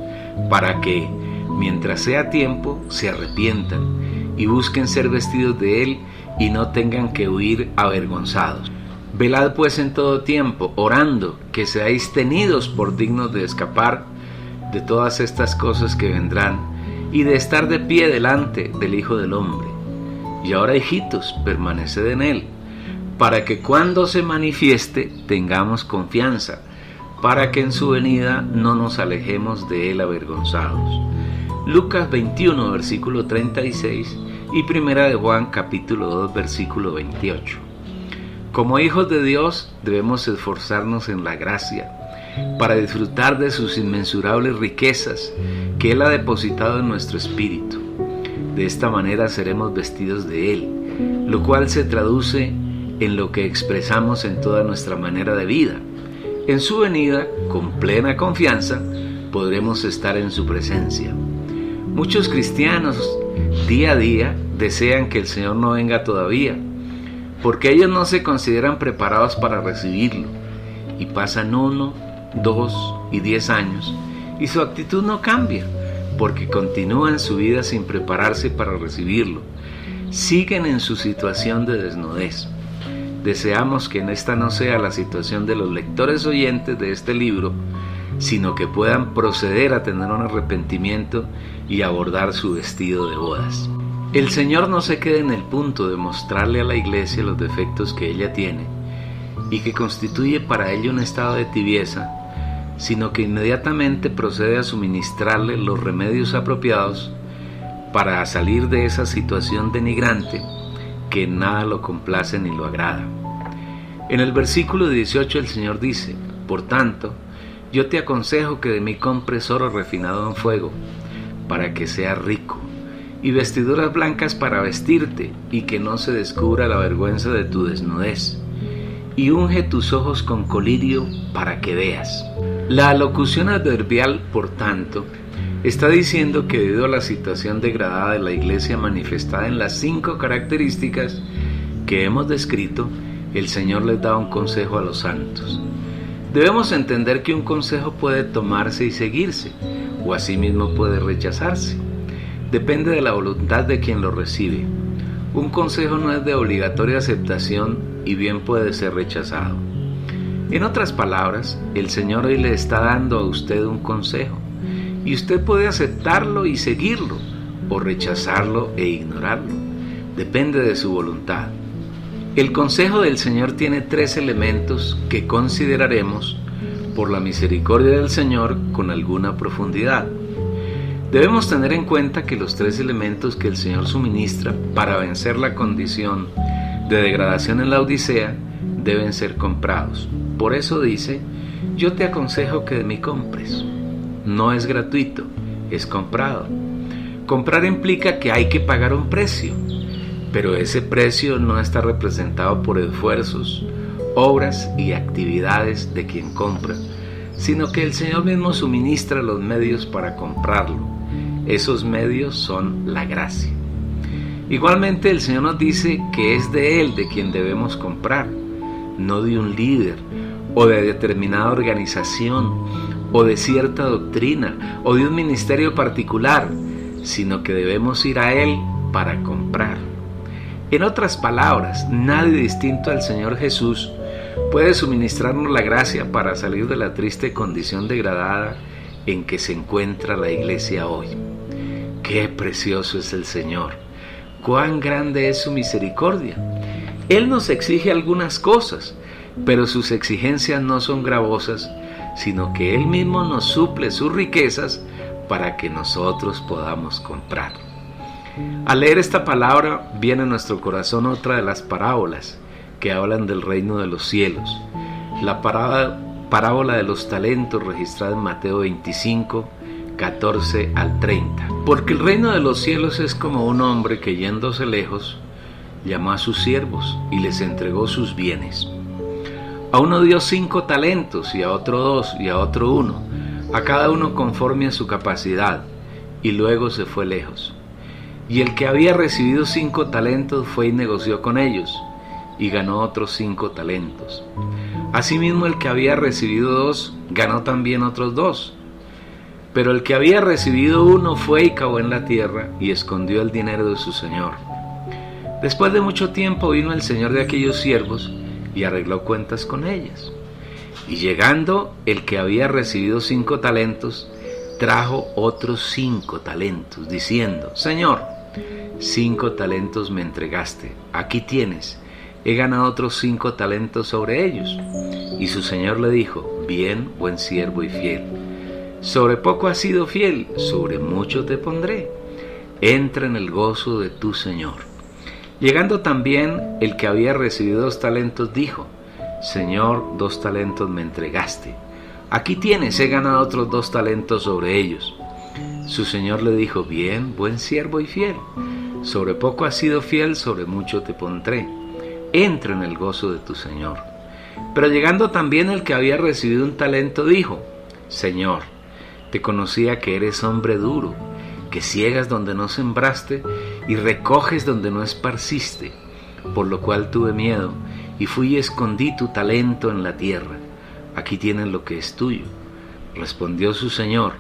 A: para que, mientras sea tiempo, se arrepientan y busquen ser vestidos de Él y no tengan que huir avergonzados. Velad pues en todo tiempo, orando, que seáis tenidos por dignos de escapar de todas estas cosas que vendrán y de estar de pie delante del Hijo del Hombre. Y ahora, hijitos, permaneced en Él, para que cuando se manifieste tengamos confianza, para que en su venida no nos alejemos de Él avergonzados. Lucas 21, versículo 36 y Primera de Juan, capítulo 2, versículo 28. Como hijos de Dios debemos esforzarnos en la gracia para disfrutar de sus inmensurables riquezas que Él ha depositado en nuestro espíritu. De esta manera seremos vestidos de Él, lo cual se traduce en lo que expresamos en toda nuestra manera de vida. En su venida, con plena confianza, podremos estar en su presencia. Muchos cristianos día a día desean que el Señor no venga todavía, porque ellos no se consideran preparados para recibirlo, y pasan 1, 2 y 10 años, y su actitud no cambia, porque continúan su vida sin prepararse para recibirlo. Siguen en su situación de desnudez. Deseamos que en esta no sea la situación de los lectores oyentes de este libro, sino que puedan proceder a tener un arrepentimiento y abordar su vestido de bodas. El Señor no se queda en el punto de mostrarle a la iglesia los defectos que ella tiene y que constituye para ella un estado de tibieza, sino que inmediatamente procede a suministrarle los remedios apropiados para salir de esa situación denigrante que en nada lo complace ni lo agrada. En el versículo 18 el Señor dice: por tanto, yo te aconsejo que de mí compres oro refinado en fuego, para que seas rico, y vestiduras blancas para vestirte, y que no se descubra la vergüenza de tu desnudez, y unge tus ojos con colirio para que veas. La alocución adverbial, por tanto, está diciendo que debido a la situación degradada de la iglesia manifestada en las 5 características que hemos descrito, el Señor les da un consejo a los santos. Debemos entender que un consejo puede tomarse y seguirse, o asimismo puede rechazarse. Depende de la voluntad de quien lo recibe. Un consejo no es de obligatoria aceptación y bien puede ser rechazado. En otras palabras, el Señor hoy le está dando a usted un consejo, y usted puede aceptarlo y seguirlo, o rechazarlo e ignorarlo. Depende de su voluntad. El consejo del Señor tiene 3 elementos que consideraremos, por la misericordia del Señor, con alguna profundidad. Debemos tener en cuenta que los 3 elementos que el Señor suministra para vencer la condición de degradación en la Odisea deben ser comprados. Por eso dice: yo te aconsejo que de mí compres. No es gratuito, es comprado. Comprar implica que hay que pagar un precio, pero ese precio no está representado por esfuerzos, obras y actividades de quien compra, sino que el Señor mismo suministra los medios para comprarlo. Esos medios son la gracia. Igualmente el Señor nos dice que es de Él de quien debemos comprar, no de un líder o de determinada organización o de cierta doctrina o de un ministerio particular, sino que debemos ir a Él para comprar. En otras palabras, nadie distinto al Señor Jesús puede suministrarnos la gracia para salir de la triste condición degradada en que se encuentra la iglesia hoy. ¡Qué precioso es el Señor! ¡Cuán grande es su misericordia! Él nos exige algunas cosas, pero sus exigencias no son gravosas, sino que Él mismo nos suple sus riquezas para que nosotros podamos comprar. Al leer esta palabra viene a nuestro corazón otra de las parábolas que hablan del reino de los cielos, la parábola de los talentos registrada en Mateo 25, 14 al 30. Porque el reino de los cielos es como un hombre que, yéndose lejos, llamó a sus siervos y les entregó sus bienes. A uno dio 5 talentos, y a otro 2, y a otro 1, a cada uno conforme a su capacidad, y luego se fue lejos. Y el que había recibido 5 talentos fue y negoció con ellos, y ganó otros 5 talentos. Asimismo, el que había recibido 2 ganó también otros 2. Pero el que había recibido 1 fue y cavó en la tierra y escondió el dinero de su señor. Después de mucho tiempo vino el señor de aquellos siervos y arregló cuentas con ellos. Y llegando el que había recibido 5 talentos, trajo otros 5 talentos, diciendo: Señor, 5 talentos me entregaste, aquí tienes, he ganado otros 5 talentos sobre ellos. Y su señor le dijo: Bien, buen siervo y fiel. Sobre poco has sido fiel, sobre mucho te pondré. Entra en el gozo de tu señor. Llegando también el que había recibido 2 talentos, dijo: Señor, 2 talentos me entregaste, aquí tienes, he ganado otros 2 talentos sobre ellos. Su señor le dijo: Bien, buen siervo y fiel. Sobre poco has sido fiel, sobre mucho te pondré. Entra en el gozo de tu señor. Pero llegando también el que había recibido 1 talento, dijo: Señor, te conocía que eres hombre duro, que ciegas donde no sembraste y recoges donde no esparciste, por lo cual tuve miedo y fui y escondí tu talento en la tierra. Aquí tienes lo que es tuyo. Respondió su señor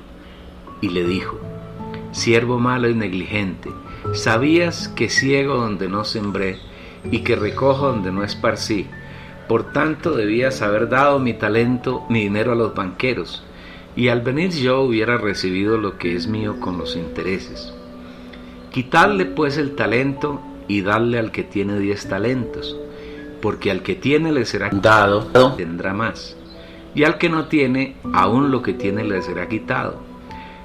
A: y le dijo: Siervo malo y negligente, sabías que ciego donde no sembré y que recojo donde no esparcí. Por tanto debías haber dado mi talento, mi dinero a los banqueros, y al venir yo hubiera recibido lo que es mío con los intereses. Quitadle pues el talento y dadle al que tiene 10 talentos, porque al que tiene le será dado, tendrá más, y al que no tiene, aún lo que tiene le será quitado.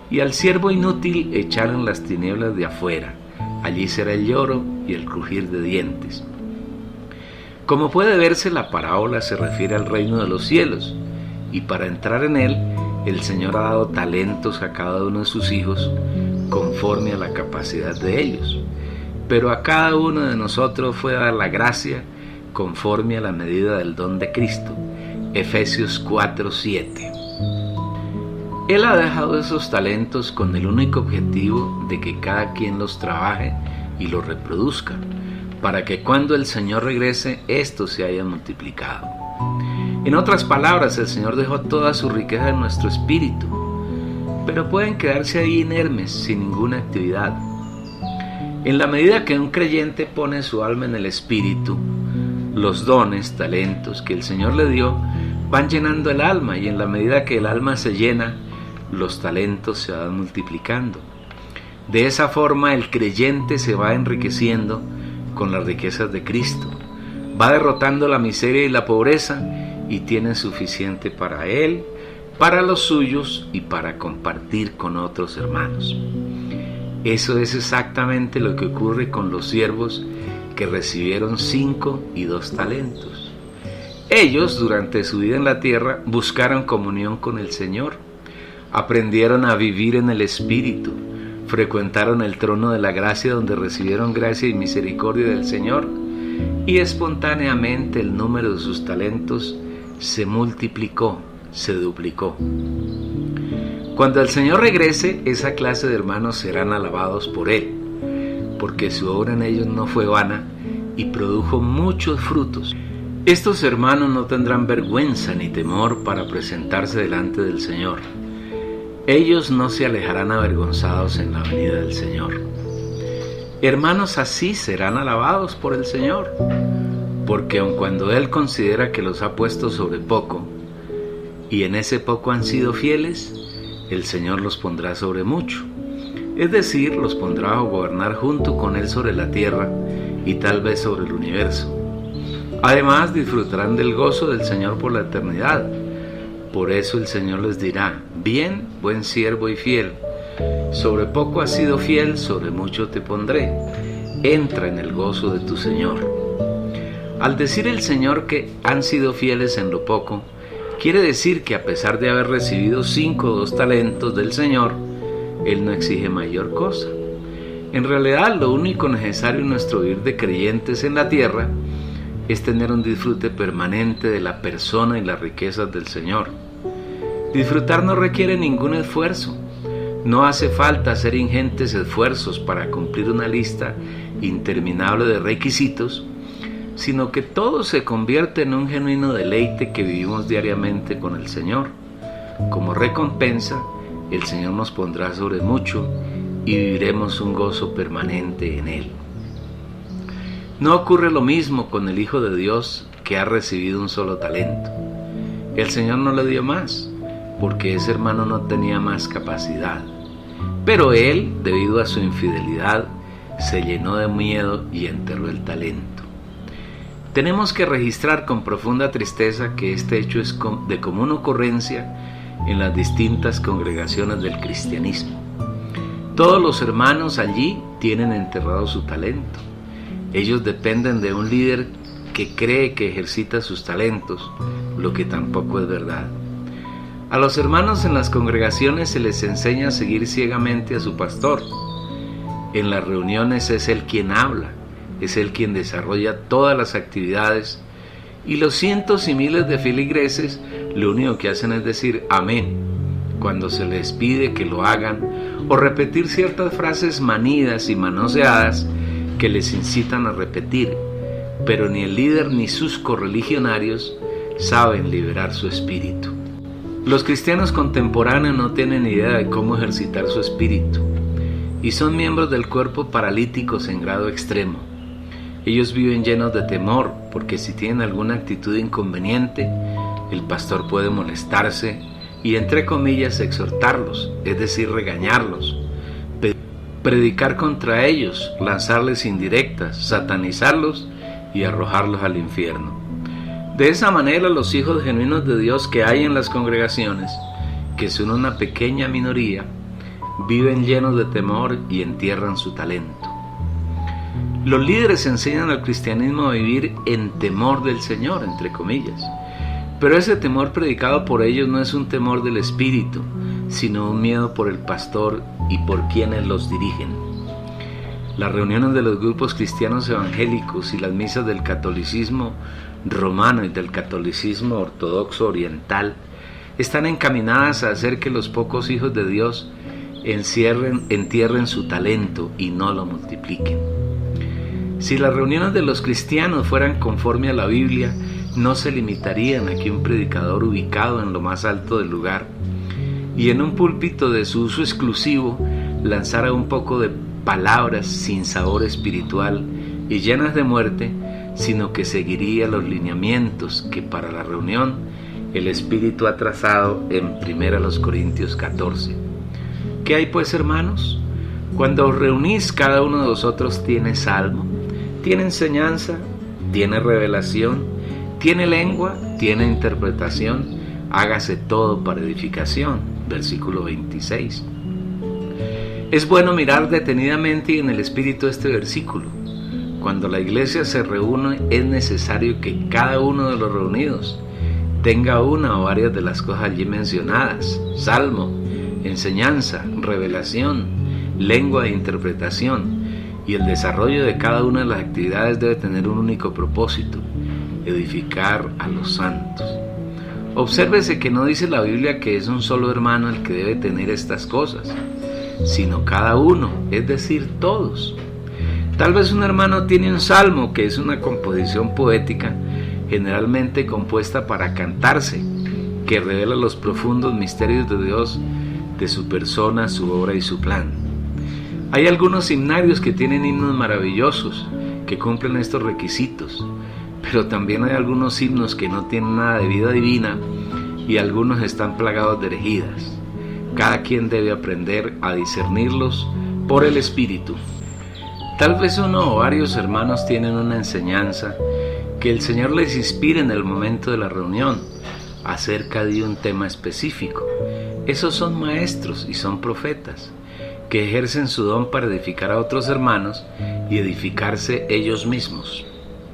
A: Y al siervo inútil echar en las tinieblas de afuera, allí será el lloro y el crujir de dientes. Como puede verse, la parábola se refiere al reino de los cielos, y para entrar en él, el Señor ha dado talentos a cada uno de sus hijos, conforme a la capacidad de ellos. Pero a cada uno de nosotros fue dada la gracia, conforme a la medida del don de Cristo. Efesios 4:7. Él ha dejado esos talentos con el único objetivo de que cada quien los trabaje y los reproduzca, para que cuando el Señor regrese, estos se hayan multiplicado. En otras palabras, el Señor dejó toda su riqueza en nuestro espíritu, pero pueden quedarse ahí inermes, sin ninguna actividad. En la medida que un creyente pone su alma en el espíritu, los dones, talentos que el Señor le dio, van llenando el alma, y en la medida que el alma se llena, los talentos se van multiplicando. De esa forma, el creyente se va enriqueciendo con las riquezas de Cristo, va derrotando la miseria y la pobreza, y tiene suficiente para él, para los suyos y para compartir con otros hermanos. Eso es exactamente lo que ocurre con los siervos que recibieron 5 y 2 talentos. Ellos, durante su vida en la tierra, buscaron comunión con el Señor, aprendieron a vivir en el Espíritu, frecuentaron el trono de la gracia donde recibieron gracia y misericordia del Señor, y espontáneamente el número de sus talentos se multiplicó, se duplicó. Cuando el Señor regrese, esa clase de hermanos serán alabados por Él, porque su obra en ellos no fue vana y produjo muchos frutos. Estos hermanos no tendrán vergüenza ni temor para presentarse delante del Señor. Ellos no se alejarán avergonzados en la venida del Señor. Hermanos así serán alabados por el Señor, porque aun cuando Él considera que los ha puesto sobre poco, y en ese poco han sido fieles, el Señor los pondrá sobre mucho. Es decir, los pondrá a gobernar junto con Él sobre la tierra y tal vez sobre el universo. Además, disfrutarán del gozo del Señor por la eternidad. Por eso el Señor les dirá: bien, buen siervo y fiel, sobre poco has sido fiel, sobre mucho te pondré. Entra en el gozo de tu Señor. Al decir el Señor que han sido fieles en lo poco, quiere decir que a pesar de haber recibido 5 o 2 talentos del Señor, Él no exige mayor cosa. En realidad, lo único necesario en nuestro vivir de creyentes en la tierra es tener un disfrute permanente de la persona y las riquezas del Señor. Disfrutar no requiere ningún esfuerzo. No hace falta hacer ingentes esfuerzos para cumplir una lista interminable de requisitos, sino que todo se convierte en un genuino deleite que vivimos diariamente con el Señor. Como recompensa, el Señor nos pondrá sobre mucho y viviremos un gozo permanente en Él. No ocurre lo mismo con el Hijo de Dios, que ha recibido un solo talento. El Señor no le dio más, porque ese hermano no tenía más capacidad. Pero él, debido a su infidelidad, se llenó de miedo y enterró el talento. Tenemos que registrar con profunda tristeza que este hecho es de común ocurrencia en las distintas congregaciones del cristianismo. Todos los hermanos allí tienen enterrado su talento. Ellos dependen de un líder que cree que ejercita sus talentos, lo que tampoco es verdad. A los hermanos en las congregaciones se les enseña a seguir ciegamente a su pastor. En las reuniones es él quien habla, es él quien desarrolla todas las actividades, y los cientos y miles de feligreses lo único que hacen es decir amén cuando se les pide que lo hagan, o repetir ciertas frases manidas y manoseadas que les incitan a repetir, pero ni el líder ni sus correligionarios saben liberar su espíritu. Los cristianos contemporáneos no tienen idea de cómo ejercitar su espíritu y son miembros del cuerpo paralíticos en grado extremo. Ellos viven llenos de temor porque si tienen alguna actitud inconveniente, el pastor puede molestarse y entre comillas exhortarlos, es decir, regañarlos, predicar contra ellos, lanzarles indirectas, satanizarlos y arrojarlos al infierno. De esa manera los hijos genuinos de Dios que hay en las congregaciones, que son una pequeña minoría, viven llenos de temor y entierran su talento. Los líderes enseñan al cristianismo a vivir en temor del Señor, entre comillas, pero ese temor predicado por ellos no es un temor del espíritu, sino un miedo por el pastor y por quienes los dirigen. Las reuniones de los grupos cristianos evangélicos y las misas del catolicismo romano y del catolicismo ortodoxo oriental están encaminadas a hacer que los pocos hijos de Dios entierren su talento y no lo multipliquen. Si las reuniones de los cristianos fueran conforme a la Biblia, no se limitarían a que un predicador ubicado en lo más alto del lugar y en un púlpito de su uso exclusivo lanzara un poco de palabras sin sabor espiritual y llenas de muerte, sino que seguiría los lineamientos que para la reunión el Espíritu ha trazado en 1 Corintios 14. ¿Qué hay pues, hermanos? Cuando os reunís, cada uno de vosotros tiene salmo, tiene enseñanza, tiene revelación, tiene lengua, tiene interpretación, hágase todo para edificación. Versículo 26. Es bueno mirar detenidamente y en el espíritu este versículo. Cuando la iglesia se reúne, es necesario que cada uno de los reunidos tenga una o varias de las cosas allí mencionadas: salmo, enseñanza, revelación, lengua e interpretación. Y el desarrollo de cada una de las actividades debe tener un único propósito: edificar a los santos. Obsérvese que no dice la Biblia que es un solo hermano el que debe tener estas cosas, sino cada uno, es decir, todos. Tal vez un hermano tiene un salmo, que es una composición poética, generalmente compuesta para cantarse, que revela los profundos misterios de Dios, de su persona, su obra y su plan. Hay algunos himnarios que tienen himnos maravillosos, que cumplen estos requisitos, pero también hay algunos himnos que no tienen nada de vida divina y algunos están plagados de herejías. Cada quien debe aprender a discernirlos por el Espíritu. Tal vez uno o varios hermanos tienen una enseñanza que el Señor les inspire en el momento de la reunión acerca de un tema específico. Esos son maestros y son profetas que ejercen su don para edificar a otros hermanos y edificarse ellos mismos.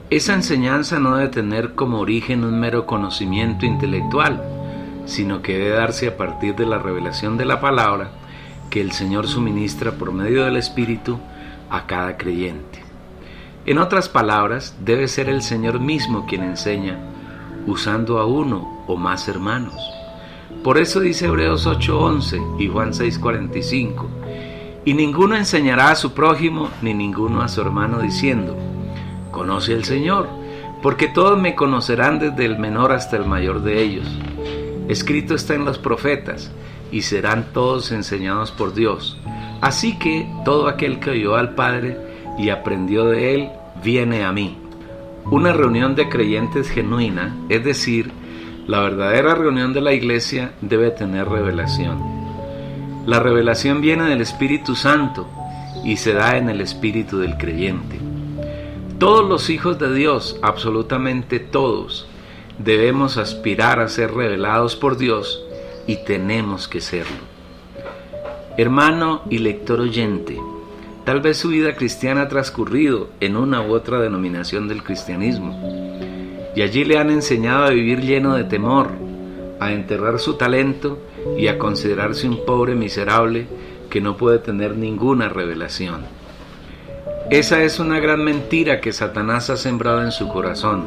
A: Esa enseñanza no debe tener como origen un mero conocimiento intelectual, sino que debe darse a partir de la revelación de la palabra que el Señor suministra por medio del Espíritu a cada creyente. En otras palabras, debe ser el Señor mismo quien enseña, usando a uno o más hermanos. Por eso dice Hebreos 8:11 y Juan 6:45, y ninguno enseñará a su prójimo ni ninguno a su hermano diciendo: conoce al Señor, Porque todos me conocerán desde el menor hasta el mayor de ellos. Escrito está en los profetas, y serán todos enseñados por Dios. Así que todo aquel que oyó al Padre y aprendió de él, viene a mí. Una reunión de creyentes genuina, es decir, la verdadera reunión de la iglesia, debe tener revelación. La revelación viene del Espíritu Santo y se da en el espíritu del creyente. Todos los hijos de Dios, absolutamente todos, debemos aspirar a ser revelados por Dios y tenemos que serlo. Hermano y lector oyente, tal vez su vida cristiana ha transcurrido en una u otra denominación del cristianismo y allí le han enseñado a vivir lleno de temor, a enterrar su talento y a considerarse un pobre miserable que no puede tener ninguna revelación. Esa es una gran mentira que Satanás ha sembrado en su corazón,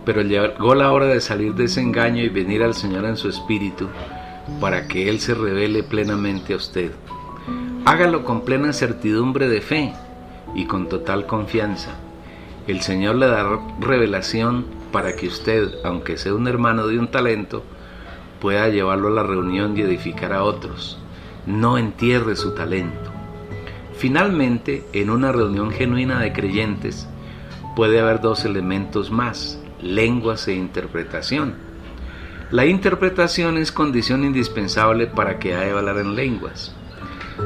A: pero llegó la hora de salir de ese engaño y venir al Señor en su espíritu para que Él se revele plenamente a usted. Hágalo con plena certidumbre de fe y con total confianza. El Señor le dará revelación para que usted, aunque sea un hermano de un talento, pueda llevarlo a la reunión y edificar a otros. No entierre su talento. Finalmente, en una reunión genuina de creyentes, puede haber dos elementos más: lenguas e interpretación. La interpretación es condición indispensable para que haya hablar en lenguas.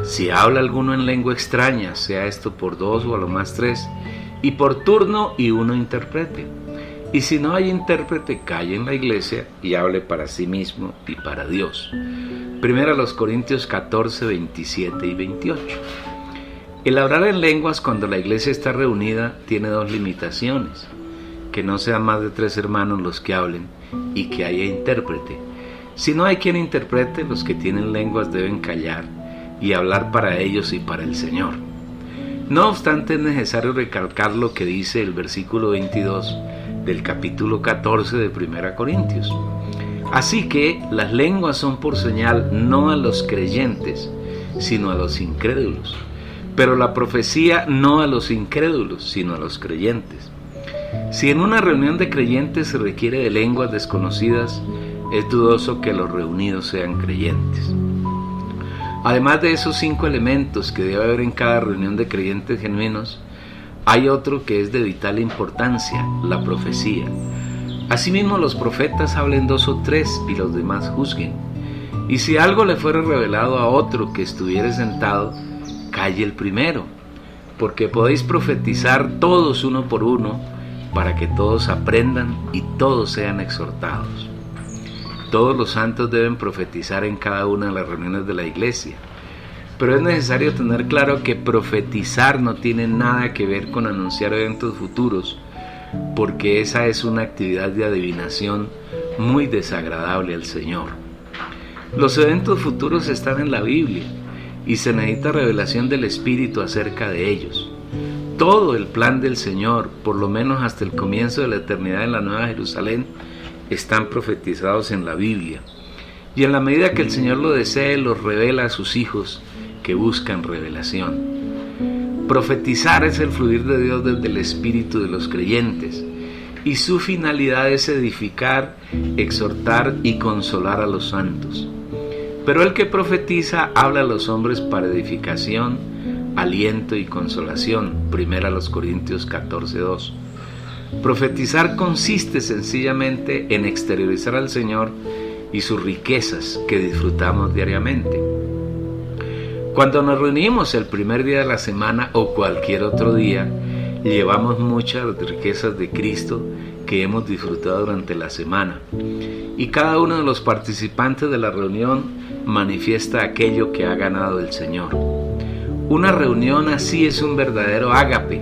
A: Si habla alguno en lengua extraña, sea esto por dos o a lo más tres, y por turno y uno interprete. Y si no hay intérprete, calle en la iglesia y hable para sí mismo y para Dios. 1 Corintios 14, 27 y 28. El hablar en lenguas cuando la iglesia está reunida tiene dos limitaciones: que no sean más de 3 hermanos los que hablen y que haya intérprete. Si no hay quien interprete, los que tienen lenguas deben callar y hablar para ellos y para el Señor. No obstante, es necesario recalcar lo que dice el versículo 22 del capítulo 14 de 1 Corintios. Así que las lenguas son por señal no a los creyentes, sino a los incrédulos. Pero la profecía no a los incrédulos, sino a los creyentes. Si en una reunión de creyentes se requiere de lenguas desconocidas, es dudoso que los reunidos sean creyentes. Además de esos 5 elementos que debe haber en cada reunión de creyentes genuinos, hay otro que es de vital importancia: la profecía. Asimismo, los profetas hablen 2 o 3 y los demás juzguen. Y si algo le fuera revelado a otro que estuviere sentado, calle el primero, porque podéis profetizar todos uno por uno, para que todos aprendan y todos sean exhortados. Todos los santos deben profetizar en cada una de las reuniones de la iglesia, pero es necesario tener claro que profetizar no tiene nada que ver con anunciar eventos futuros, porque esa es una actividad de adivinación muy desagradable al Señor. Los eventos futuros están en la Biblia y se necesita revelación del Espíritu acerca de ellos. Todo el plan del Señor, por lo menos hasta el comienzo de la eternidad en la Nueva Jerusalén, están profetizados en la Biblia, y en la medida que el Señor lo desee, los revela a sus hijos que buscan revelación. Profetizar es el fluir de Dios desde el espíritu de los creyentes, y su finalidad es edificar, exhortar y consolar a los santos. Pero el que profetiza habla a los hombres para edificación, aliento y consolación. 1 Corintios 14:2. Profetizar consiste sencillamente en exteriorizar al Señor y sus riquezas que disfrutamos diariamente. Cuando nos reunimos el primer día de la semana o cualquier otro día, llevamos muchas riquezas de Cristo que hemos disfrutado durante la semana, y cada uno de los participantes de la reunión manifiesta aquello que ha ganado el Señor. Una reunión así es un verdadero ágape,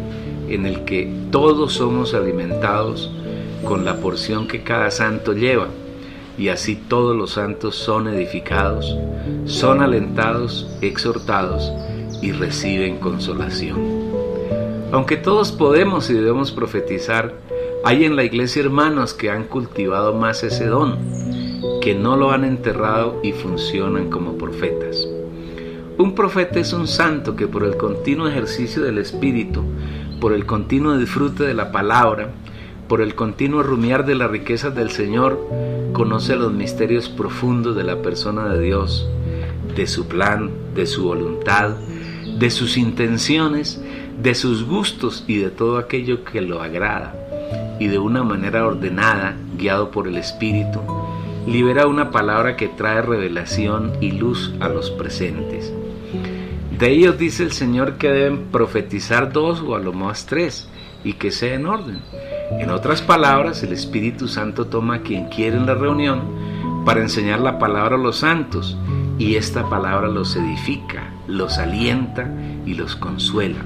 A: en el que todos somos alimentados con la porción que cada santo lleva, y así todos los santos son edificados, son alentados, exhortados y reciben consolación. Aunque todos podemos y debemos profetizar, hay en la iglesia hermanos que han cultivado más ese don, que no lo han enterrado y funcionan como profetas. Un profeta es un santo que por el continuo ejercicio del Espíritu, por el continuo disfrute de la palabra, por el continuo rumiar de las riquezas del Señor, conoce los misterios profundos de la persona de Dios, de su plan, de su voluntad, de sus intenciones, de sus gustos y de todo aquello que lo agrada, y de una manera ordenada, guiado por el Espíritu, libera una palabra que trae revelación y luz a los presentes. De ellos dice el Señor que deben profetizar 2 o a lo más 3, y que sea en orden. En otras palabras, el Espíritu Santo toma a quien quiere en la reunión para enseñar la palabra a los santos, y esta palabra los edifica, los alienta y los consuela.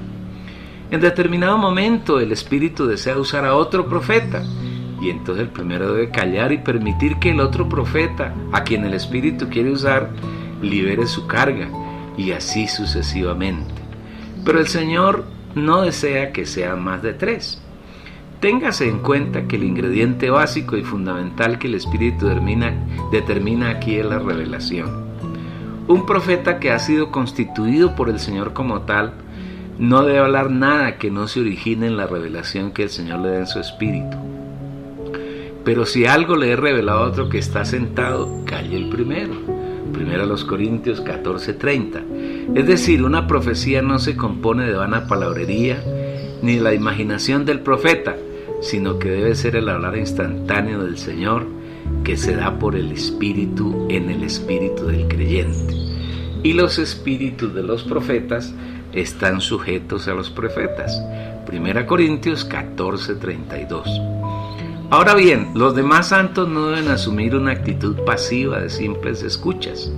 A: En determinado momento el Espíritu desea usar a otro profeta, y entonces el primero debe callar y permitir que el otro profeta, a quien el Espíritu quiere usar, libere su carga, y así sucesivamente. Pero el Señor no desea que sean más de 3. Téngase en cuenta que el ingrediente básico y fundamental que el Espíritu determina aquí es la revelación. Un profeta que ha sido constituido por el Señor como tal no debe hablar nada que no se origine en la revelación que el Señor le da en su espíritu. Pero si algo le he revelado a otro que está sentado, calle el primero. 1 Corintios 14:30. Es decir, una profecía no se compone de vana palabrería ni de la imaginación del profeta, sino que debe ser el hablar instantáneo del Señor, que se da por el Espíritu en el espíritu del creyente. Y los espíritus de los profetas están sujetos a los profetas. 1 Corintios 14:32. Ahora bien, los demás santos no deben asumir una actitud pasiva de simples escuchas,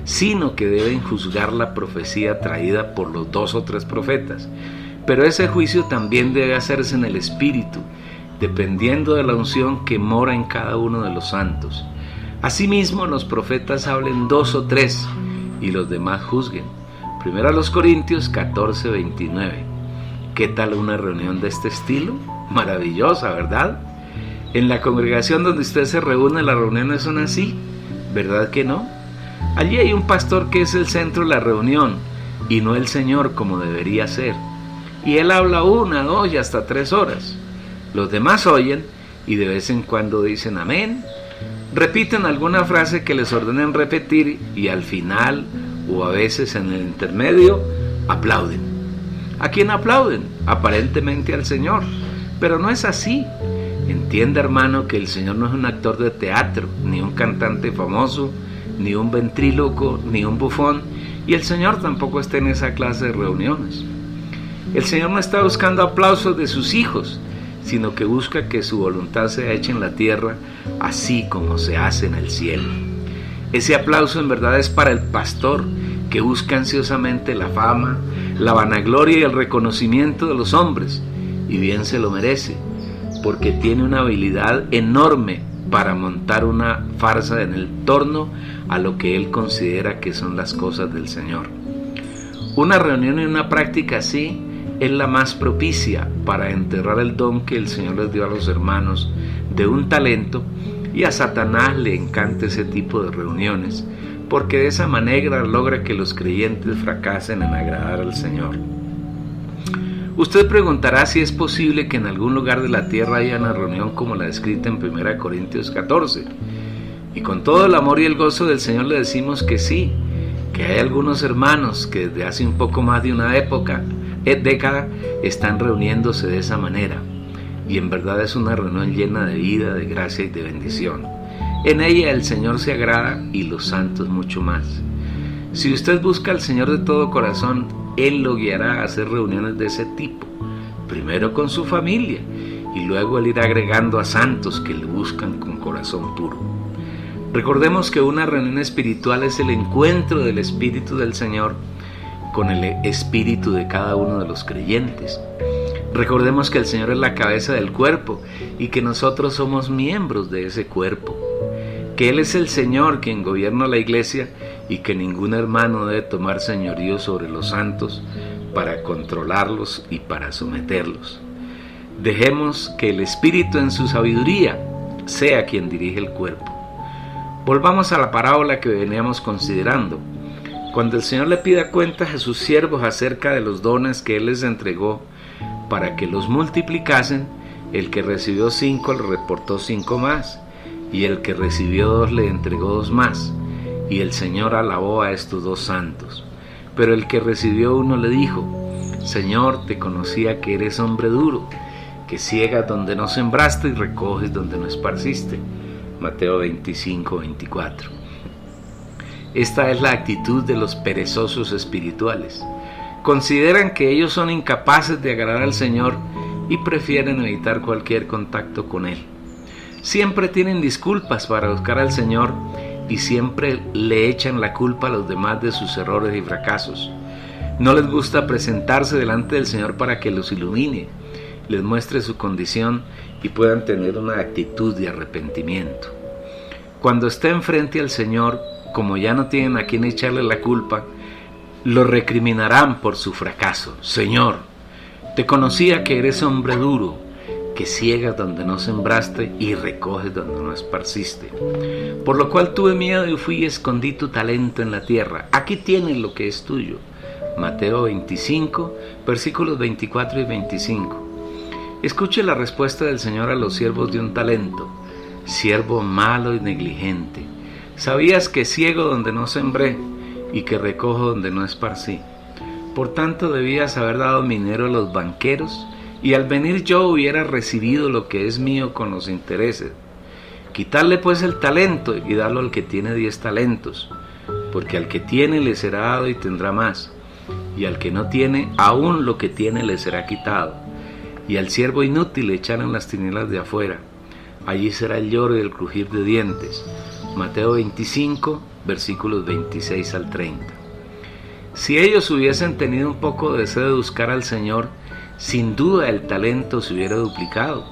A: sino que deben juzgar la profecía traída por los 2 o 3 profetas. Pero ese juicio también debe hacerse en el Espíritu, dependiendo de la unción que mora en cada uno de los santos. Asimismo, los profetas hablen 2 o 3 y los demás juzguen. 1 Corintios 14:29. ¿Qué tal una reunión de este estilo? Maravillosa, ¿verdad? En la congregación donde usted se reúne, las reuniones son así, ¿verdad que no? Allí hay un pastor que es el centro de la reunión y no el Señor como debería ser. Y él habla 1, 2 y hasta 3 horas. Los demás oyen y de vez en cuando dicen amén, repiten alguna frase que les ordenen repetir y al final o a veces en el intermedio aplauden. ¿A quién aplauden? Aparentemente al Señor, pero no es así. Entienda, hermano, que el Señor no es un actor de teatro, ni un cantante famoso, ni un ventríloco, ni un bufón, y el Señor tampoco está en esa clase de reuniones. El Señor no está buscando aplausos de sus hijos, sino que busca que su voluntad sea hecha en la tierra, así como se hace en el cielo. Ese aplauso en verdad es para el pastor, que busca ansiosamente la fama, la vanagloria y el reconocimiento de los hombres, y bien se lo merece, porque tiene una habilidad enorme para montar una farsa en el torno a lo que él considera que son las cosas del Señor. Una reunión y una práctica así es la más propicia para enterrar el don que el Señor les dio a los hermanos de un talento, y a Satanás le encanta ese tipo de reuniones, porque de esa manera logra que los creyentes fracasen en agradar al Señor. Usted preguntará si es posible que en algún lugar de la tierra haya una reunión como la descrita en 1 Corintios 14. Y con todo el amor y el gozo del Señor le decimos que sí, que hay algunos hermanos que desde hace un poco más de una década están reuniéndose de esa manera. Y en verdad es una reunión llena de vida, de gracia y de bendición. En ella el Señor se agrada y los santos mucho más. Si usted busca al Señor de todo corazón, Él lo guiará a hacer reuniones de ese tipo, primero con su familia y luego Él irá agregando a santos que le buscan con corazón puro. Recordemos que una reunión espiritual es el encuentro del Espíritu del Señor con el espíritu de cada uno de los creyentes. Recordemos que el Señor es la cabeza del cuerpo y que nosotros somos miembros de ese cuerpo, que Él es el Señor quien gobierna la iglesia y que ningún hermano debe tomar señorío sobre los santos para controlarlos y para someterlos. Dejemos que el Espíritu en su sabiduría sea quien dirige el cuerpo. Volvamos a la parábola que veníamos considerando. Cuando el Señor le pida cuentas a sus siervos acerca de los dones que Él les entregó para que los multiplicasen, El que recibió 5 le reportó 5 más, y el que recibió 2 le entregó 2 más. Y el Señor alabó a estos 2 santos. Pero el que recibió 1 le dijo: Señor, te conocía que eres hombre duro, que ciegas donde no sembraste y recoges donde no esparciste. Mateo 25, 24. Esta es la actitud de los perezosos espirituales. Consideran que ellos son incapaces de agradar al Señor y prefieren evitar cualquier contacto con Él. Siempre tienen disculpas para buscar al Señor y siempre le echan la culpa a los demás de sus errores y fracasos. No les gusta presentarse delante del Señor para que los ilumine, les muestre su condición y puedan tener una actitud de arrepentimiento. Cuando estén frente al Señor, como ya no tienen a quien echarle la culpa, lo recriminarán por su fracaso. Señor, te conocía que eres hombre duro, que ciegas donde no sembraste y recoges donde no esparciste. Por lo cual tuve miedo y fui y escondí tu talento en la tierra. Aquí tienes lo que es tuyo. Mateo 25, versículos 24 y 25. Escuche la respuesta del Señor a los siervos de un talento. Siervo malo y negligente, sabías que ciego donde no sembré y que recojo donde no esparcí. Por tanto debías haber dado mi dinero a los banqueros, y al venir yo hubiera recibido lo que es mío con los intereses. Quitarle pues el talento y darlo al que tiene 10 talentos, porque al que tiene le será dado y tendrá más, y al que no tiene, aún lo que tiene le será quitado. Y al siervo inútil le echarán las tinieblas de afuera. Allí será el lloro y el crujir de dientes. Mateo 25, versículos 26 al 30. Si ellos hubiesen tenido un poco de deseo de buscar al Señor, sin duda el talento se hubiera duplicado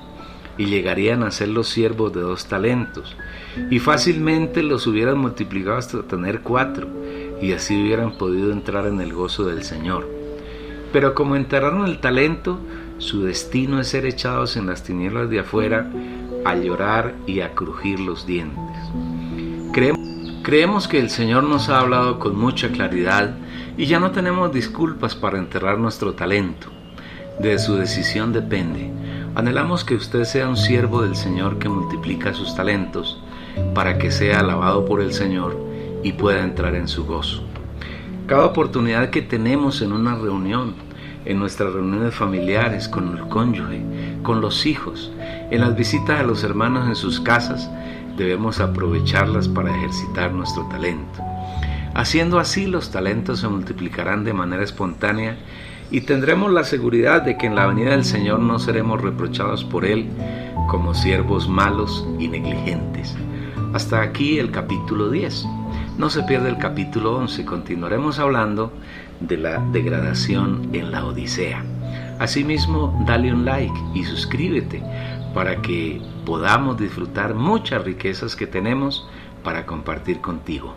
A: y llegarían a ser los siervos de 2 talentos, y fácilmente los hubieran multiplicado hasta tener 4, y así hubieran podido entrar en el gozo del Señor. Pero como enterraron el talento, su destino es ser echados en las tinieblas de afuera, a llorar y a crujir los dientes. Creemos que el Señor nos ha hablado con mucha claridad y ya no tenemos disculpas para enterrar nuestro talento. De su decisión depende. Anhelamos que usted sea un siervo del Señor que multiplica sus talentos para que sea alabado por el Señor y pueda entrar en su gozo. Cada oportunidad que tenemos en una reunión, en nuestras reuniones familiares, con el cónyuge, con los hijos, en las visitas a los hermanos en sus casas, debemos aprovecharlas para ejercitar nuestro talento. Haciendo así, los talentos se multiplicarán de manera espontánea y tendremos la seguridad de que en la venida del Señor no seremos reprochados por Él como siervos malos y negligentes. Hasta aquí el capítulo 10. No se pierda el capítulo 11. Continuaremos hablando de la degradación en la Odisea. Asimismo, dale un like y suscríbete para que podamos disfrutar muchas riquezas que tenemos para compartir contigo.